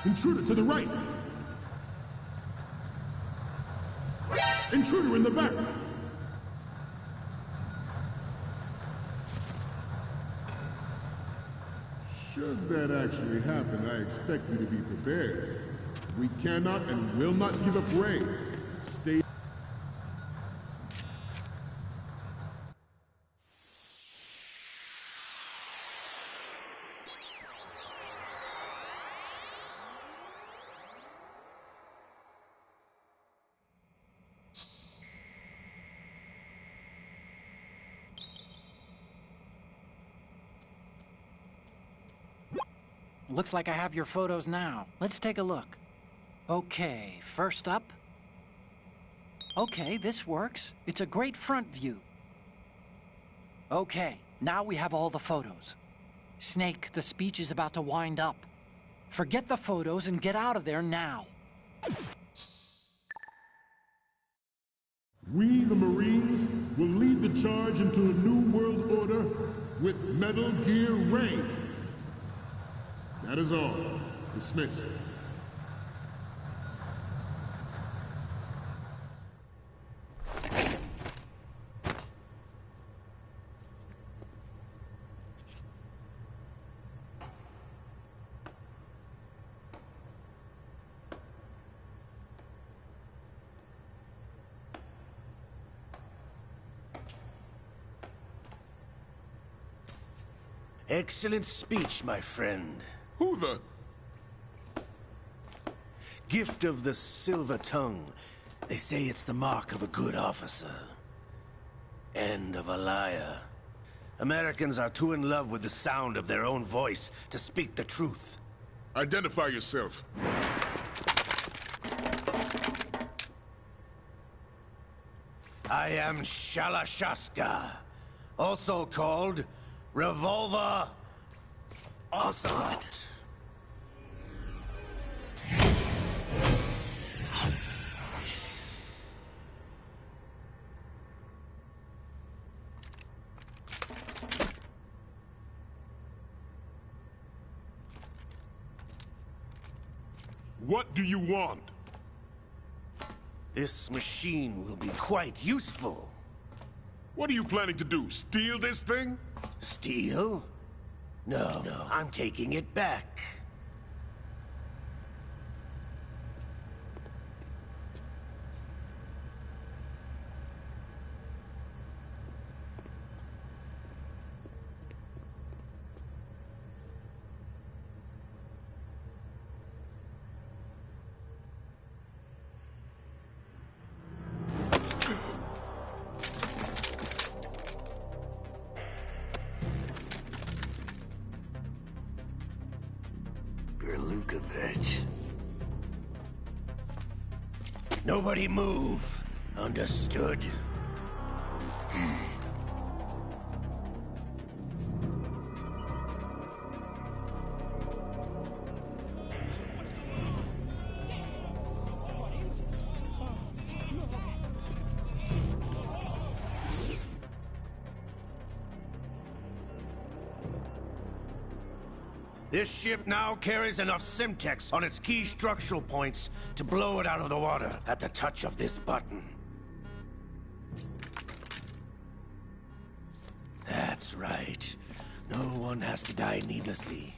Intruder to the right! Intruder in the back! Should that actually happen, I expect you to be prepared. We cannot and will not give up Ray. Stay... Looks like I have your photos now. Let's take a look. Okay, first up. Okay, this works. It's a great front view. Okay, now we have all the photos. Snake, the speech is about to wind up. Forget the photos and get out of there now. We, the Marines, will lead the charge into a new world order with Metal Gear Ray. That is all. Dismissed. Excellent speech, my friend. Who the... Gift of the silver tongue. They say it's the mark of a good officer. And of a liar. Americans are too in love with the sound of their own voice to speak the truth. Identify yourself. I am Shalashaska, also called Revolver Ocelot. What do you want? This machine will be quite useful. What are you planning to do? Steal this thing? Steal? No, I'm taking it back. Nobody move. Understood? This ship now carries enough Simtex on its key structural points to blow it out of the water at the touch of this button. That's right. No one has to die needlessly.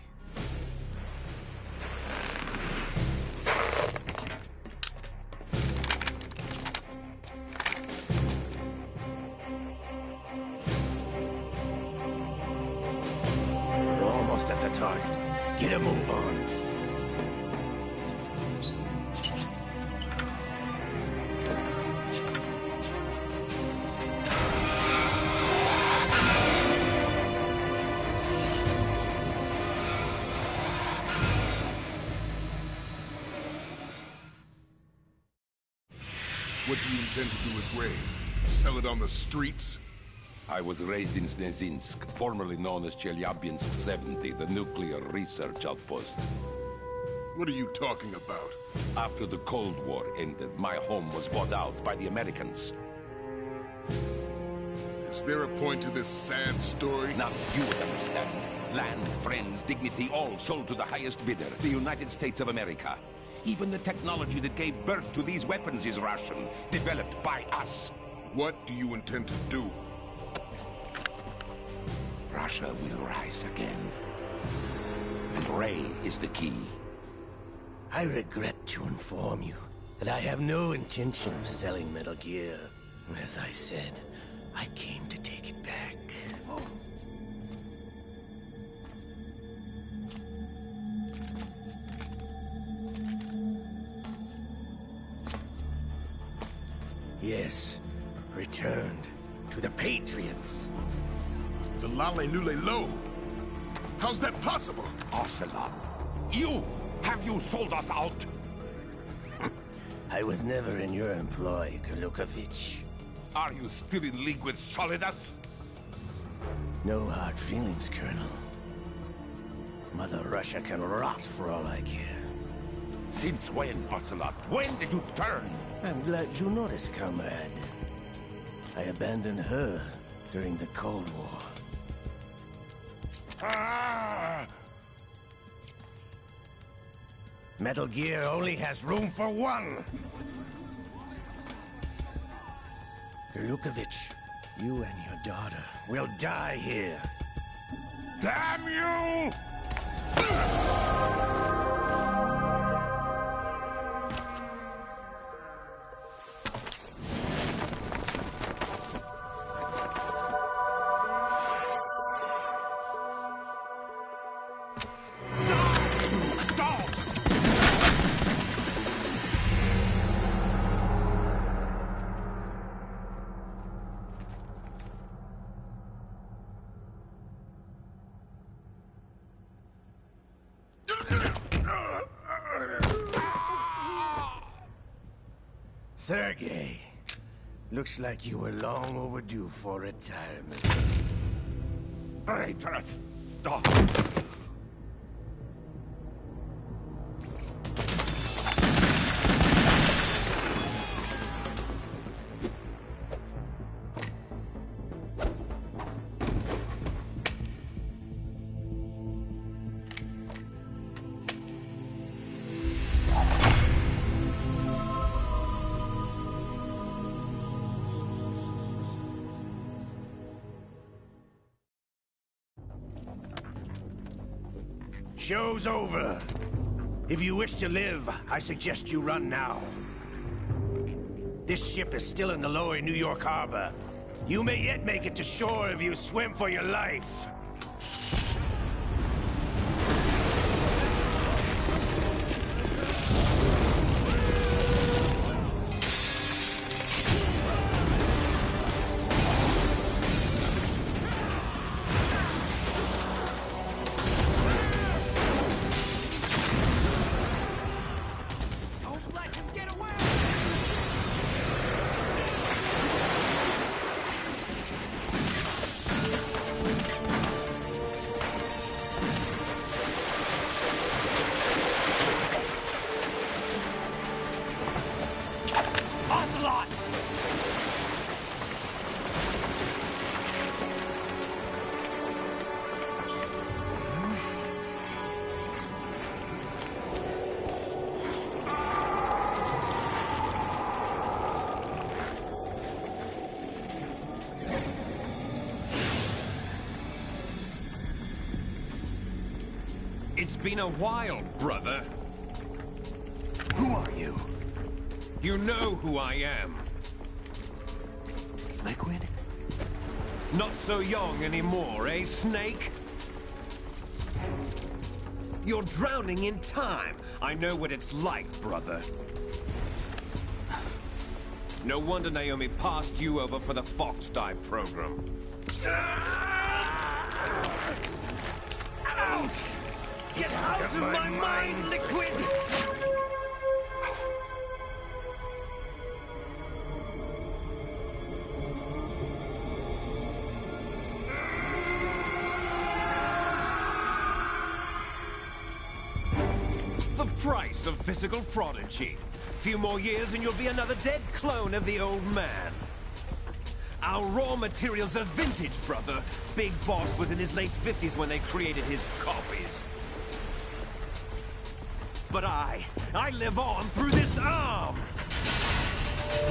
We're almost at the target. Get a move on. What do you intend to do with Ray? Sell it on the streets? I was raised in Snezinsk, formerly known as Chelyabinsk 70, the nuclear research outpost. What are you talking about? After the Cold War ended, my home was bought out by the Americans. Is there a point to this sad story? Now you would understand. Land, friends, dignity, all sold to the highest bidder, the United States of America. Even the technology that gave birth to these weapons is Russian, developed by us. What do you intend to do? Russia will rise again. And Ray is the key. I regret to inform you that I have no intention of selling Metal Gear. As I said, I came to take it back. Yes, returned to the Patriots. The Lale Lule Lo? How's that possible? Ocelot, You! Have you sold us out? I was never in your employ, Golukovich. Are you still in league with Solidus? No hard feelings, Colonel. Mother Russia can rot for all I care. Since when, Ocelot? When did you turn? I'm glad you noticed, comrade. I abandoned her during the Cold War. Ah! Metal Gear only has room for one! Golukovich, you and your daughter will die here. Damn you! Sergei, looks like you were long overdue for retirement. Traitorous dog! Show's over. If you wish to live, I suggest you run now. This ship is still in the lower New York harbor. You may yet make it to shore if you swim for your life. It's been a while, brother. Who are you? You know who I am. Liquid? Not so young anymore, eh, Snake? You're drowning in time. I know what it's like, brother. No wonder Naomi passed you over for the Fox Dive program. Ouch! Get out of my mind, Liquid! The price of physical prodigy. Few more years and you'll be another dead clone of the old man. Our raw materials are vintage, brother. Big Boss was in his late 50s when they created his copies. But I live on through this arm!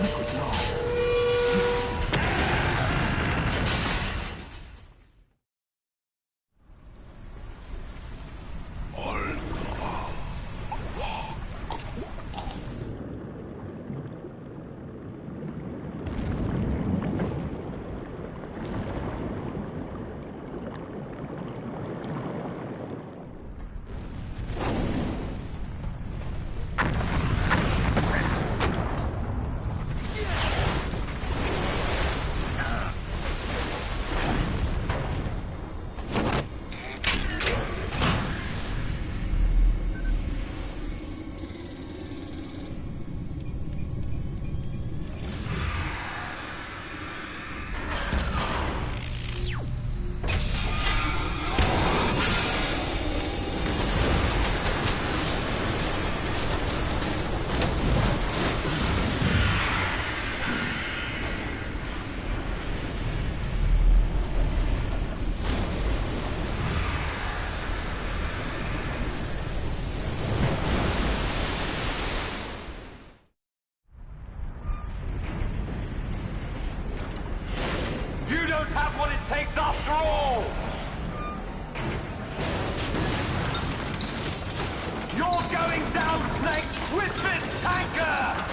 Liquid's on. control! You're going down, Snake, with this tanker!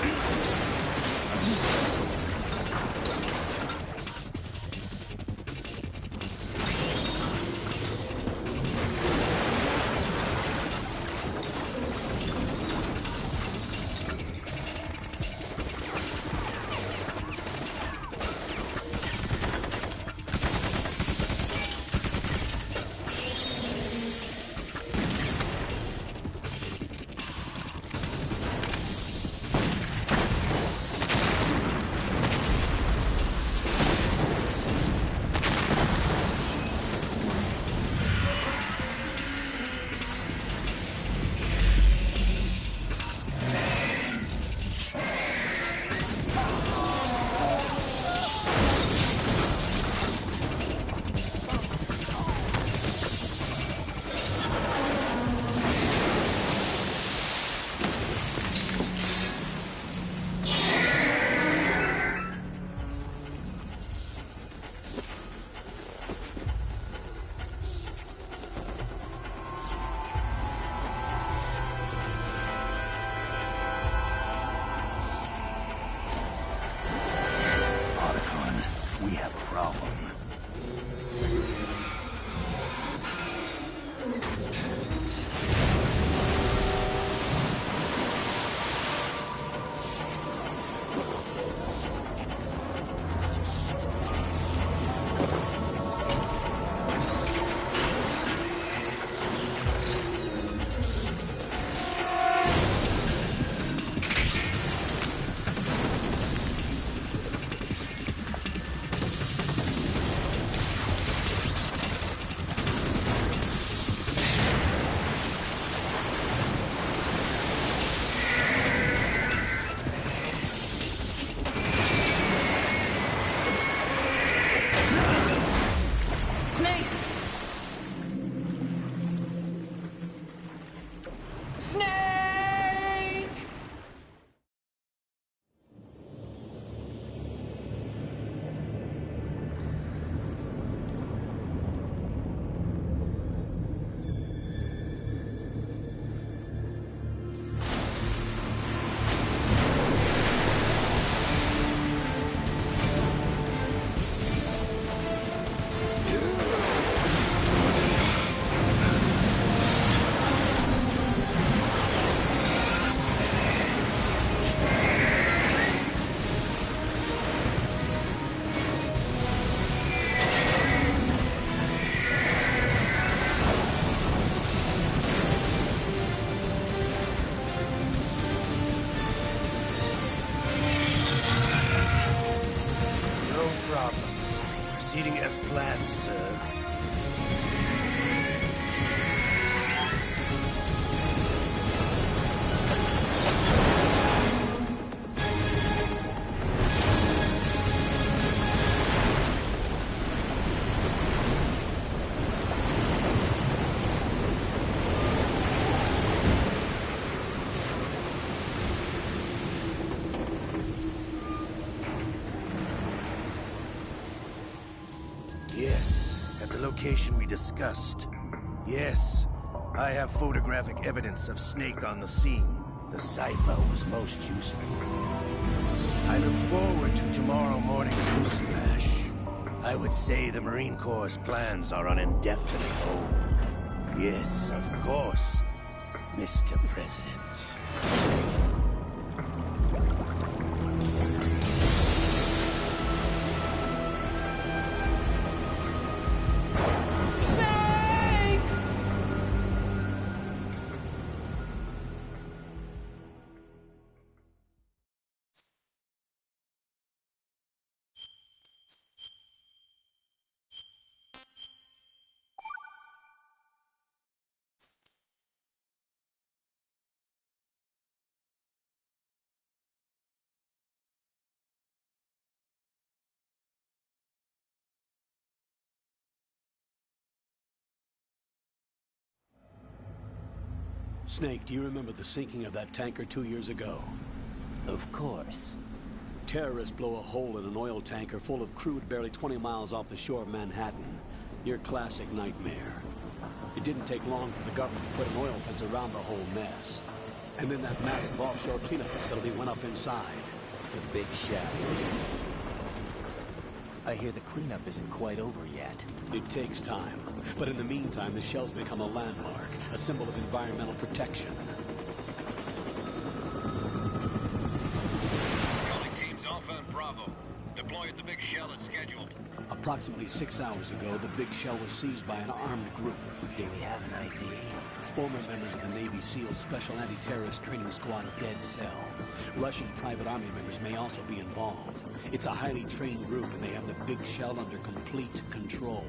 Proceeding as planned, sir. Yes, at the location we discussed. Yes, I have photographic evidence of Snake on the scene. The cipher was most useful. I look forward to tomorrow morning's news flash. I would say the Marine Corps' plans are on indefinite hold. Yes, of course, Mr. President. Snake, do you remember the sinking of that tanker 2 years ago? Of course. Terrorists blow a hole in an oil tanker full of crude barely 20 miles off the shore of Manhattan. Your classic nightmare. It didn't take long for the government to put an oil fence around the whole mess. And then that massive offshore cleanup facility went up inside. The big shell. I hear the cleanup isn't quite over yet. It takes time. But in the meantime, the shell's become a landmark, a symbol of environmental protection. Calling teams Alpha and Bravo. Deploy at the big shell as scheduled. Approximately 6 hours ago, the big shell was seized by an armed group. Do we have an ID? Former members of the Navy SEAL Special Anti-Terrorist Training Squad Dead Cell. Russian private army members may also be involved. It's a highly trained group, and they have the big shell under complete control.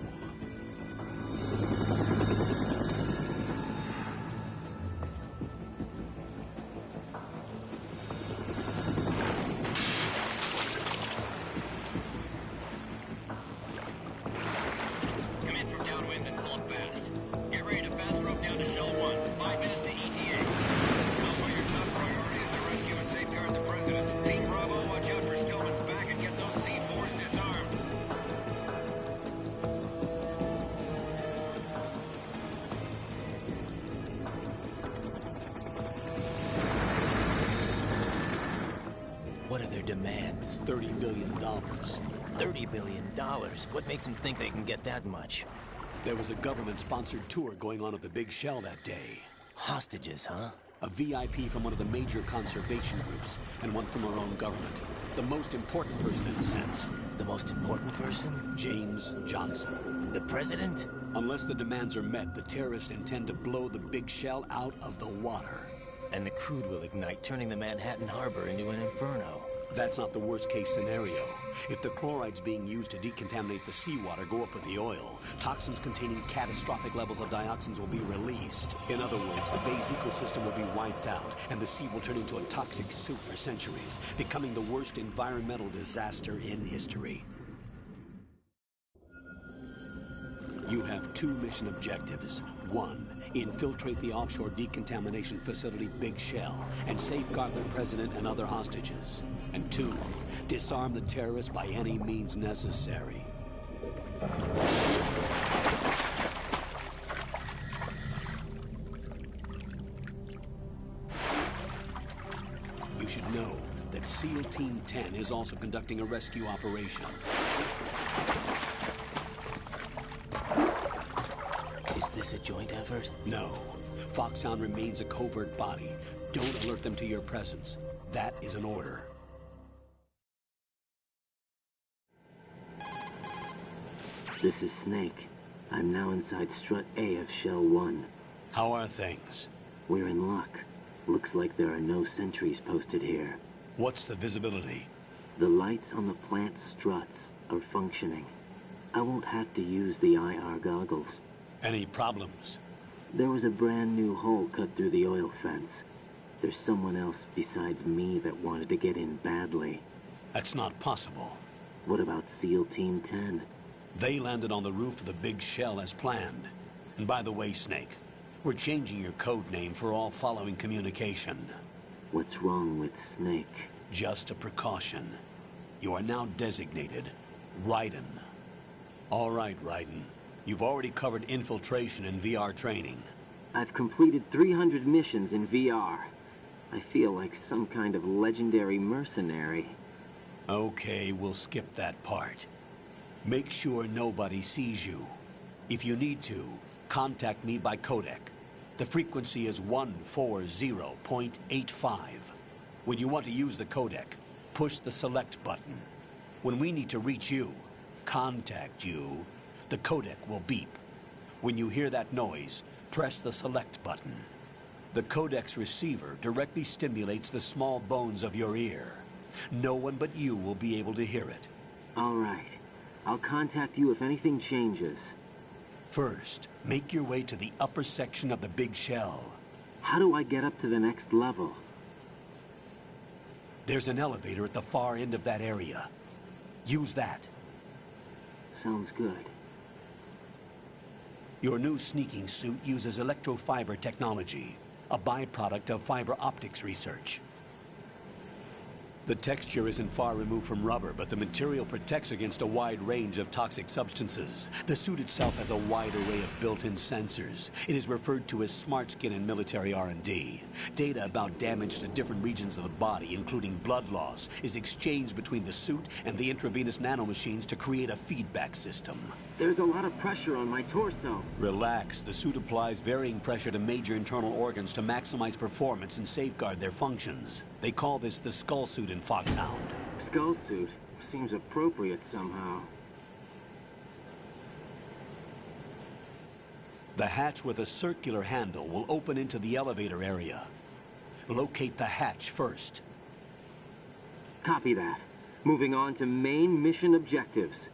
What are their demands? $30 billion. $30 billion? What makes them think they can get that much? There was a government-sponsored tour going on of the big shell that day. Hostages, huh? A VIP from one of the major conservation groups, and one from our own government. The most important person in a sense. The most important person? James Johnson. The president? Unless the demands are met, the terrorists intend to blow the big shell out of the water. And the crude will ignite, turning the Manhattan Harbor into an inferno. That's not the worst-case scenario. If the chlorides being used to decontaminate the seawater go up with the oil, toxins containing catastrophic levels of dioxins will be released. In other words, the bay's ecosystem will be wiped out, and the sea will turn into a toxic soup for centuries, becoming the worst environmental disaster in history. You have 2 mission objectives. 1, infiltrate the offshore decontamination facility Big Shell and safeguard the president and other hostages. And 2, disarm the terrorists by any means necessary. You should know that SEAL Team 10 is also conducting a rescue operation. Is this a joint effort? No. Foxhound remains a covert body. Don't alert them to your presence. That is an order. This is Snake. I'm now inside Strut A of Shell 1. How are things? We're in luck. Looks like there are no sentries posted here. What's the visibility? The lights on the plant struts are functioning. I won't have to use the IR goggles. Any problems? There was a brand new hole cut through the oil fence. There's someone else besides me that wanted to get in badly. That's not possible. What about SEAL Team 10? They landed on the roof of the Big Shell as planned. And by the way, Snake, we're changing your code name for all following communication. What's wrong with Snake? Just a precaution. You are now designated Raiden. All right, Raiden. You've already covered infiltration and VR training. I've completed 300 missions in VR. I feel like some kind of legendary mercenary. Okay, we'll skip that part. Make sure nobody sees you. If you need to, contact me by codec. The frequency is 140.85. When you want to use the codec, push the select button. When we need to reach you, contact you, the codec will beep. When you hear that noise, press the select button. The codec's receiver directly stimulates the small bones of your ear. No one but you will be able to hear it. All right. I'll contact you if anything changes. First, make your way to the upper section of the Big Shell. How do I get up to the next level? There's an elevator at the far end of that area. Use that. Sounds good. Your new sneaking suit uses electrofiber technology, a byproduct of fiber optics research. The texture isn't far removed from rubber, but the material protects against a wide range of toxic substances. The suit itself has a wide array of built-in sensors. It is referred to as smart skin in military R&D. Data about damage to different regions of the body, including blood loss, is exchanged between the suit and the intravenous nanomachines to create a feedback system. There's a lot of pressure on my torso. Relax. The suit applies varying pressure to major internal organs to maximize performance and safeguard their functions. They call this the skull suit in Foxhound. Skull suit seems appropriate somehow. The hatch with a circular handle will open into the elevator area. Locate the hatch first. Copy that. Moving on to main mission objectives.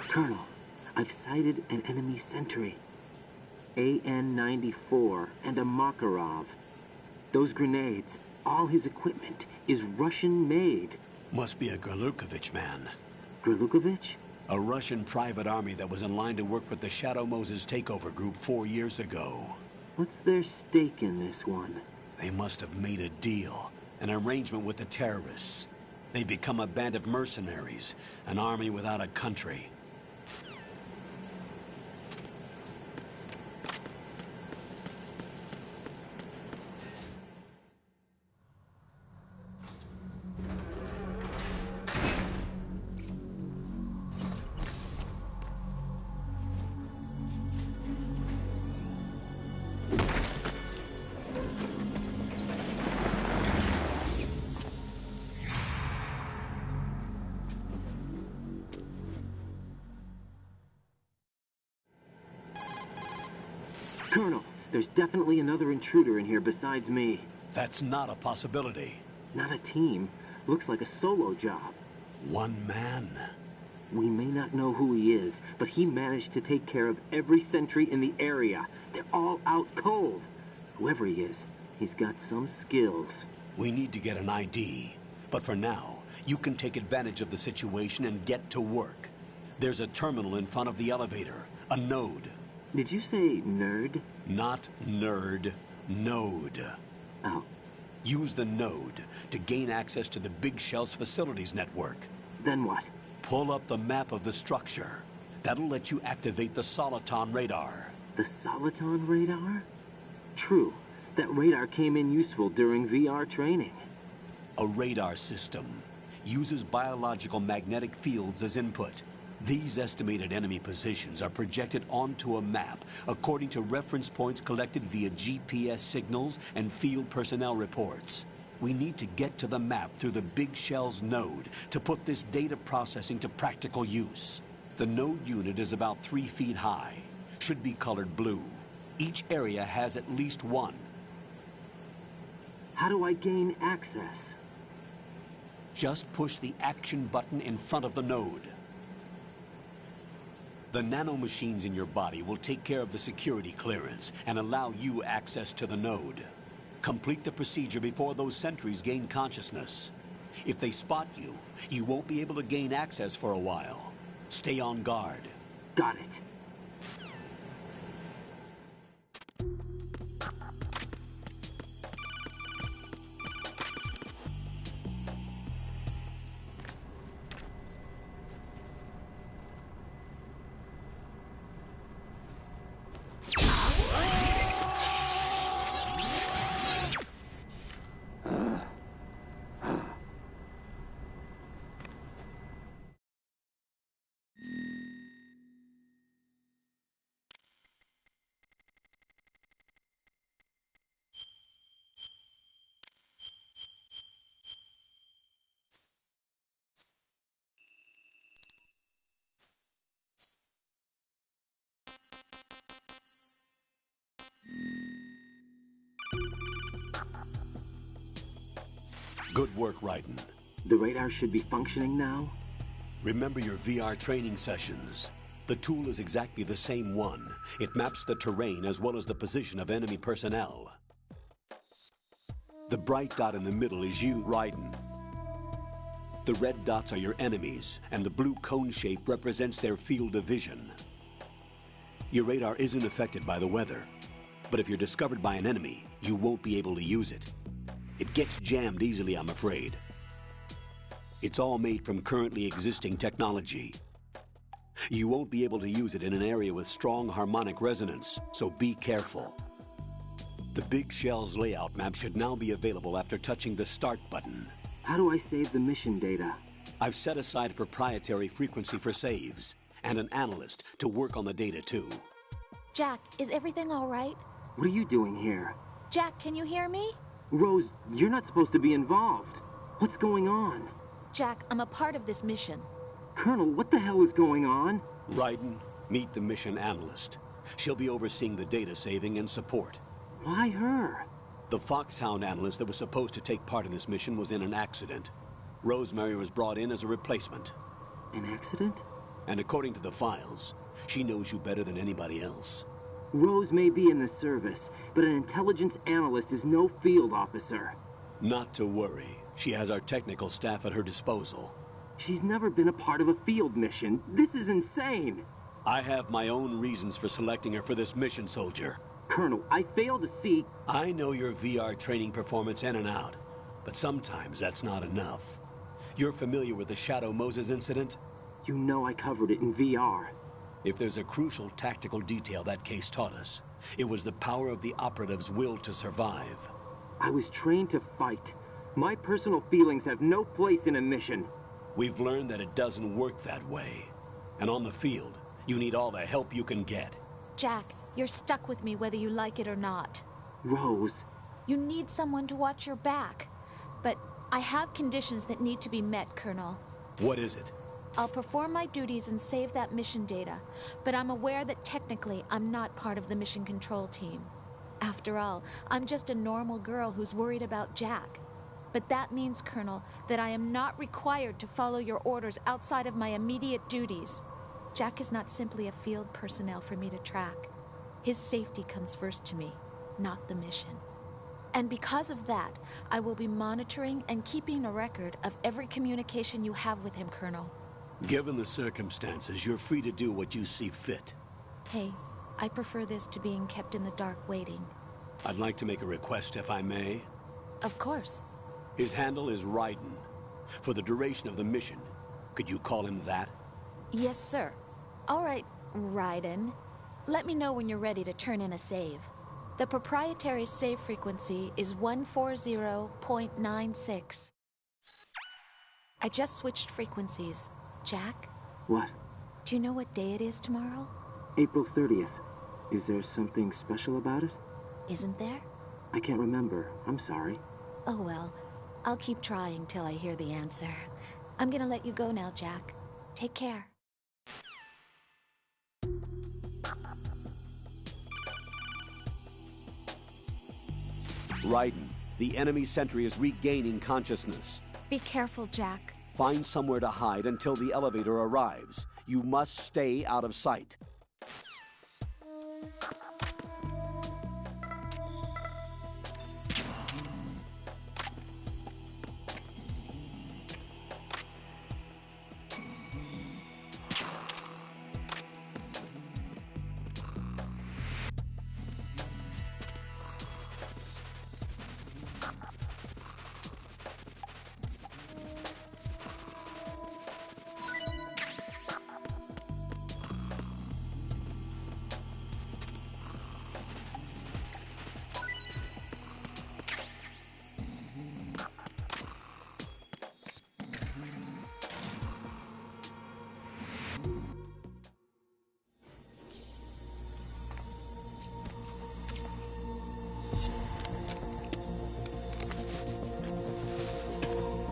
Colonel, I've sighted an enemy sentry. AN-94 and a Makarov. Those grenades, all his equipment, is Russian-made. Must be a Gerlukovich man. Gerlukovich? A Russian private army that was in line to work with the Shadow Moses takeover group 4 years ago. What's their stake in this one? They must have made a deal, an arrangement with the terrorists. They become a band of mercenaries, an army without a country. Colonel, there's definitely another intruder in here besides me. That's not a possibility. Not a team. Looks like a solo job. One man. We may not know who he is, but he managed to take care of every sentry in the area. They're all out cold. Whoever he is, he's got some skills. We need to get an ID. But for now, you can take advantage of the situation and get to work. There's a terminal in front of the elevator. A node. Did you say nerd? Not nerd. Node. Oh. Use the node to gain access to the Big Shell's facilities network. Then what? Pull up the map of the structure. That'll let you activate the Soliton radar. The Soliton radar? True. That radar came in useful during VR training. A radar system uses biological magnetic fields as input. These estimated enemy positions are projected onto a map according to reference points collected via GPS signals and field personnel reports. We need to get to the map through the Big Shell's node to put this data processing to practical use. The node unit is about 3 feet high, should be colored blue. Each area has at least one. How do I gain access? Just push the action button in front of the node. The nanomachines in your body will take care of the security clearance and allow you access to the node. Complete the procedure before those sentries gain consciousness. If they spot you, you won't be able to gain access for a while. Stay on guard. Got it. Good work, Raiden. The radar should be functioning now? Remember your VR training sessions. The tool is exactly the same one. It maps the terrain as well as the position of enemy personnel. The bright dot in the middle is you, Raiden. The red dots are your enemies, and the blue cone shape represents their field of vision. Your radar isn't affected by the weather, but if you're discovered by an enemy, you won't be able to use it. It gets jammed easily, I'm afraid. It's all made from currently existing technology. You won't be able to use it in an area with strong harmonic resonance, so be careful. The Big Shell's layout map should now be available after touching the Start button. How do I save the mission data? I've set aside a proprietary frequency for saves, and an analyst to work on the data too. Jack, is everything all right? What are you doing here? Jack, can you hear me? Rose, you're not supposed to be involved. What's going on? Jack, I'm a part of this mission. Colonel, what the hell is going on? Raiden, meet the mission analyst. She'll be overseeing the data saving and support. Why her? The Foxhound analyst that was supposed to take part in this mission was in an accident. Rosemary was brought in as a replacement. An accident? And according to the files, she knows you better than anybody else. Rose may be in the service, but an intelligence analyst is no field officer. Not to worry. She has our technical staff at her disposal. She's never been a part of a field mission. This is insane. I have my own reasons for selecting her for this mission, soldier. Colonel, I fail to see... I know your VR training performance in and out, but sometimes that's not enough. You're familiar with the Shadow Moses incident? You know I covered it in VR. If there's a crucial tactical detail that case taught us, it was the power of the operative's will to survive. I was trained to fight. My personal feelings have no place in a mission. We've learned that it doesn't work that way. And on the field, you need all the help you can get. Jack, you're stuck with me whether you like it or not. Rose. You need someone to watch your back. But I have conditions that need to be met, Colonel. What is it? I'll perform my duties and save that mission data, but I'm aware that technically I'm not part of the mission control team. After all, I'm just a normal girl who's worried about Jack. But that means, Colonel, that I am not required to follow your orders outside of my immediate duties. Jack is not simply a field personnel for me to track. His safety comes first to me, not the mission. And because of that, I will be monitoring and keeping a record of every communication you have with him, Colonel. Given the circumstances, you're free to do what you see fit. Hey, I prefer this to being kept in the dark waiting. I'd like to make a request, if I may. Of course. His handle is Raiden. For the duration of the mission, could you call him that? Yes, sir. All right, Raiden. Let me know when you're ready to turn in a save. The proprietary save frequency is 140.96. I just switched frequencies. Jack? What? Do you know what day it is tomorrow? April 30th. Is there something special about it? Isn't there? I can't remember. I'm sorry. Oh well. I'll keep trying till I hear the answer. I'm gonna let you go now, Jack. Take care. Raiden, the enemy sentry is regaining consciousness. Be careful, Jack. Find somewhere to hide until the elevator arrives. You must stay out of sight.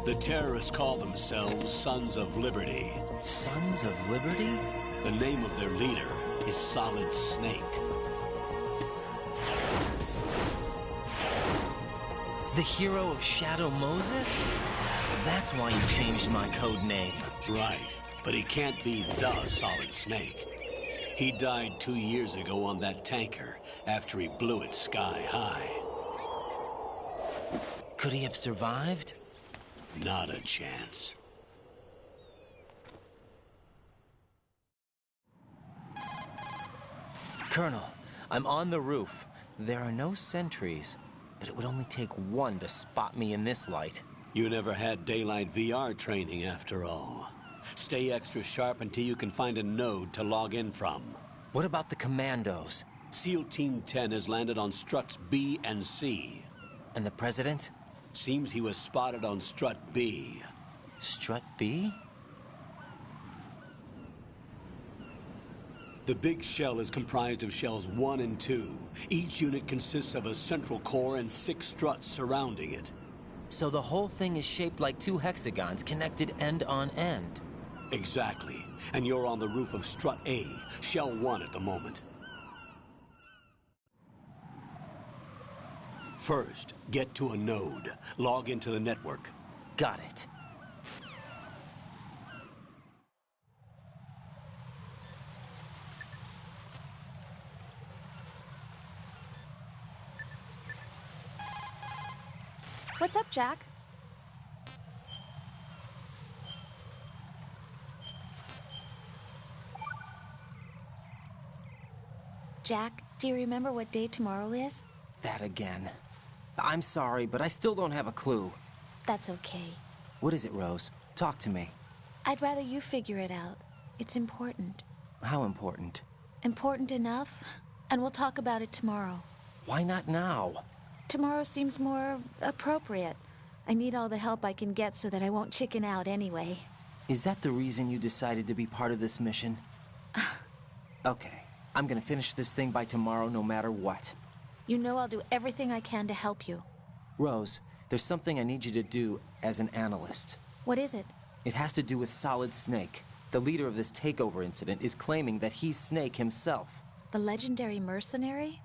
The terrorists call themselves Sons of Liberty. Sons of Liberty? The name of their leader is Solid Snake. The hero of Shadow Moses? So that's why you changed my code name. Right, but he can't be the Solid Snake. He died 2 years ago on that tanker after he blew it sky high. Could he have survived? Not a chance. Colonel, I'm on the roof. There are no sentries, but it would only take one to spot me in this light. You never had daylight VR training after all. Stay extra sharp until you can find a node to log in from. What about the commandos? SEAL Team 10 has landed on struts B and C. And the President? Seems he was spotted on strut B. Strut B? The big shell is comprised of shells 1 and 2. Each unit consists of a central core and 6 struts surrounding it. So the whole thing is shaped like 2 hexagons connected end on end. Exactly. And you're on the roof of strut A, shell 1 at the moment. First, get to a node. Log into the network. Got it. What's up, Jack? Jack, do you remember what day tomorrow is? That again. I'm sorry, but I still don't have a clue. That's okay. What is it, Rose? Talk to me. I'd rather you figure it out. It's important. How important? Important enough, and we'll talk about it tomorrow. Why not now? Tomorrow seems more appropriate. I need all the help I can get so that I won't chicken out anyway. Is that the reason you decided to be part of this mission? Okay, I'm gonna finish this thing by tomorrow no matter what. You know I'll do everything I can to help you. Rose, there's something I need you to do as an analyst. What is it? It has to do with Solid Snake. The leader of this takeover incident is claiming that he's Snake himself. The legendary mercenary?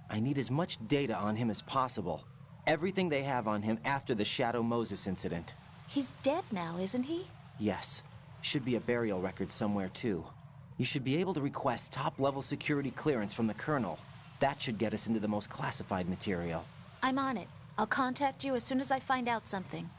I need as much data on him as possible. Everything they have on him after the Shadow Moses incident. He's dead now, isn't he? Yes. Should be a burial record somewhere, too. You should be able to request top-level security clearance from the Colonel. That should get us into the most classified material. I'm on it. I'll contact you as soon as I find out something.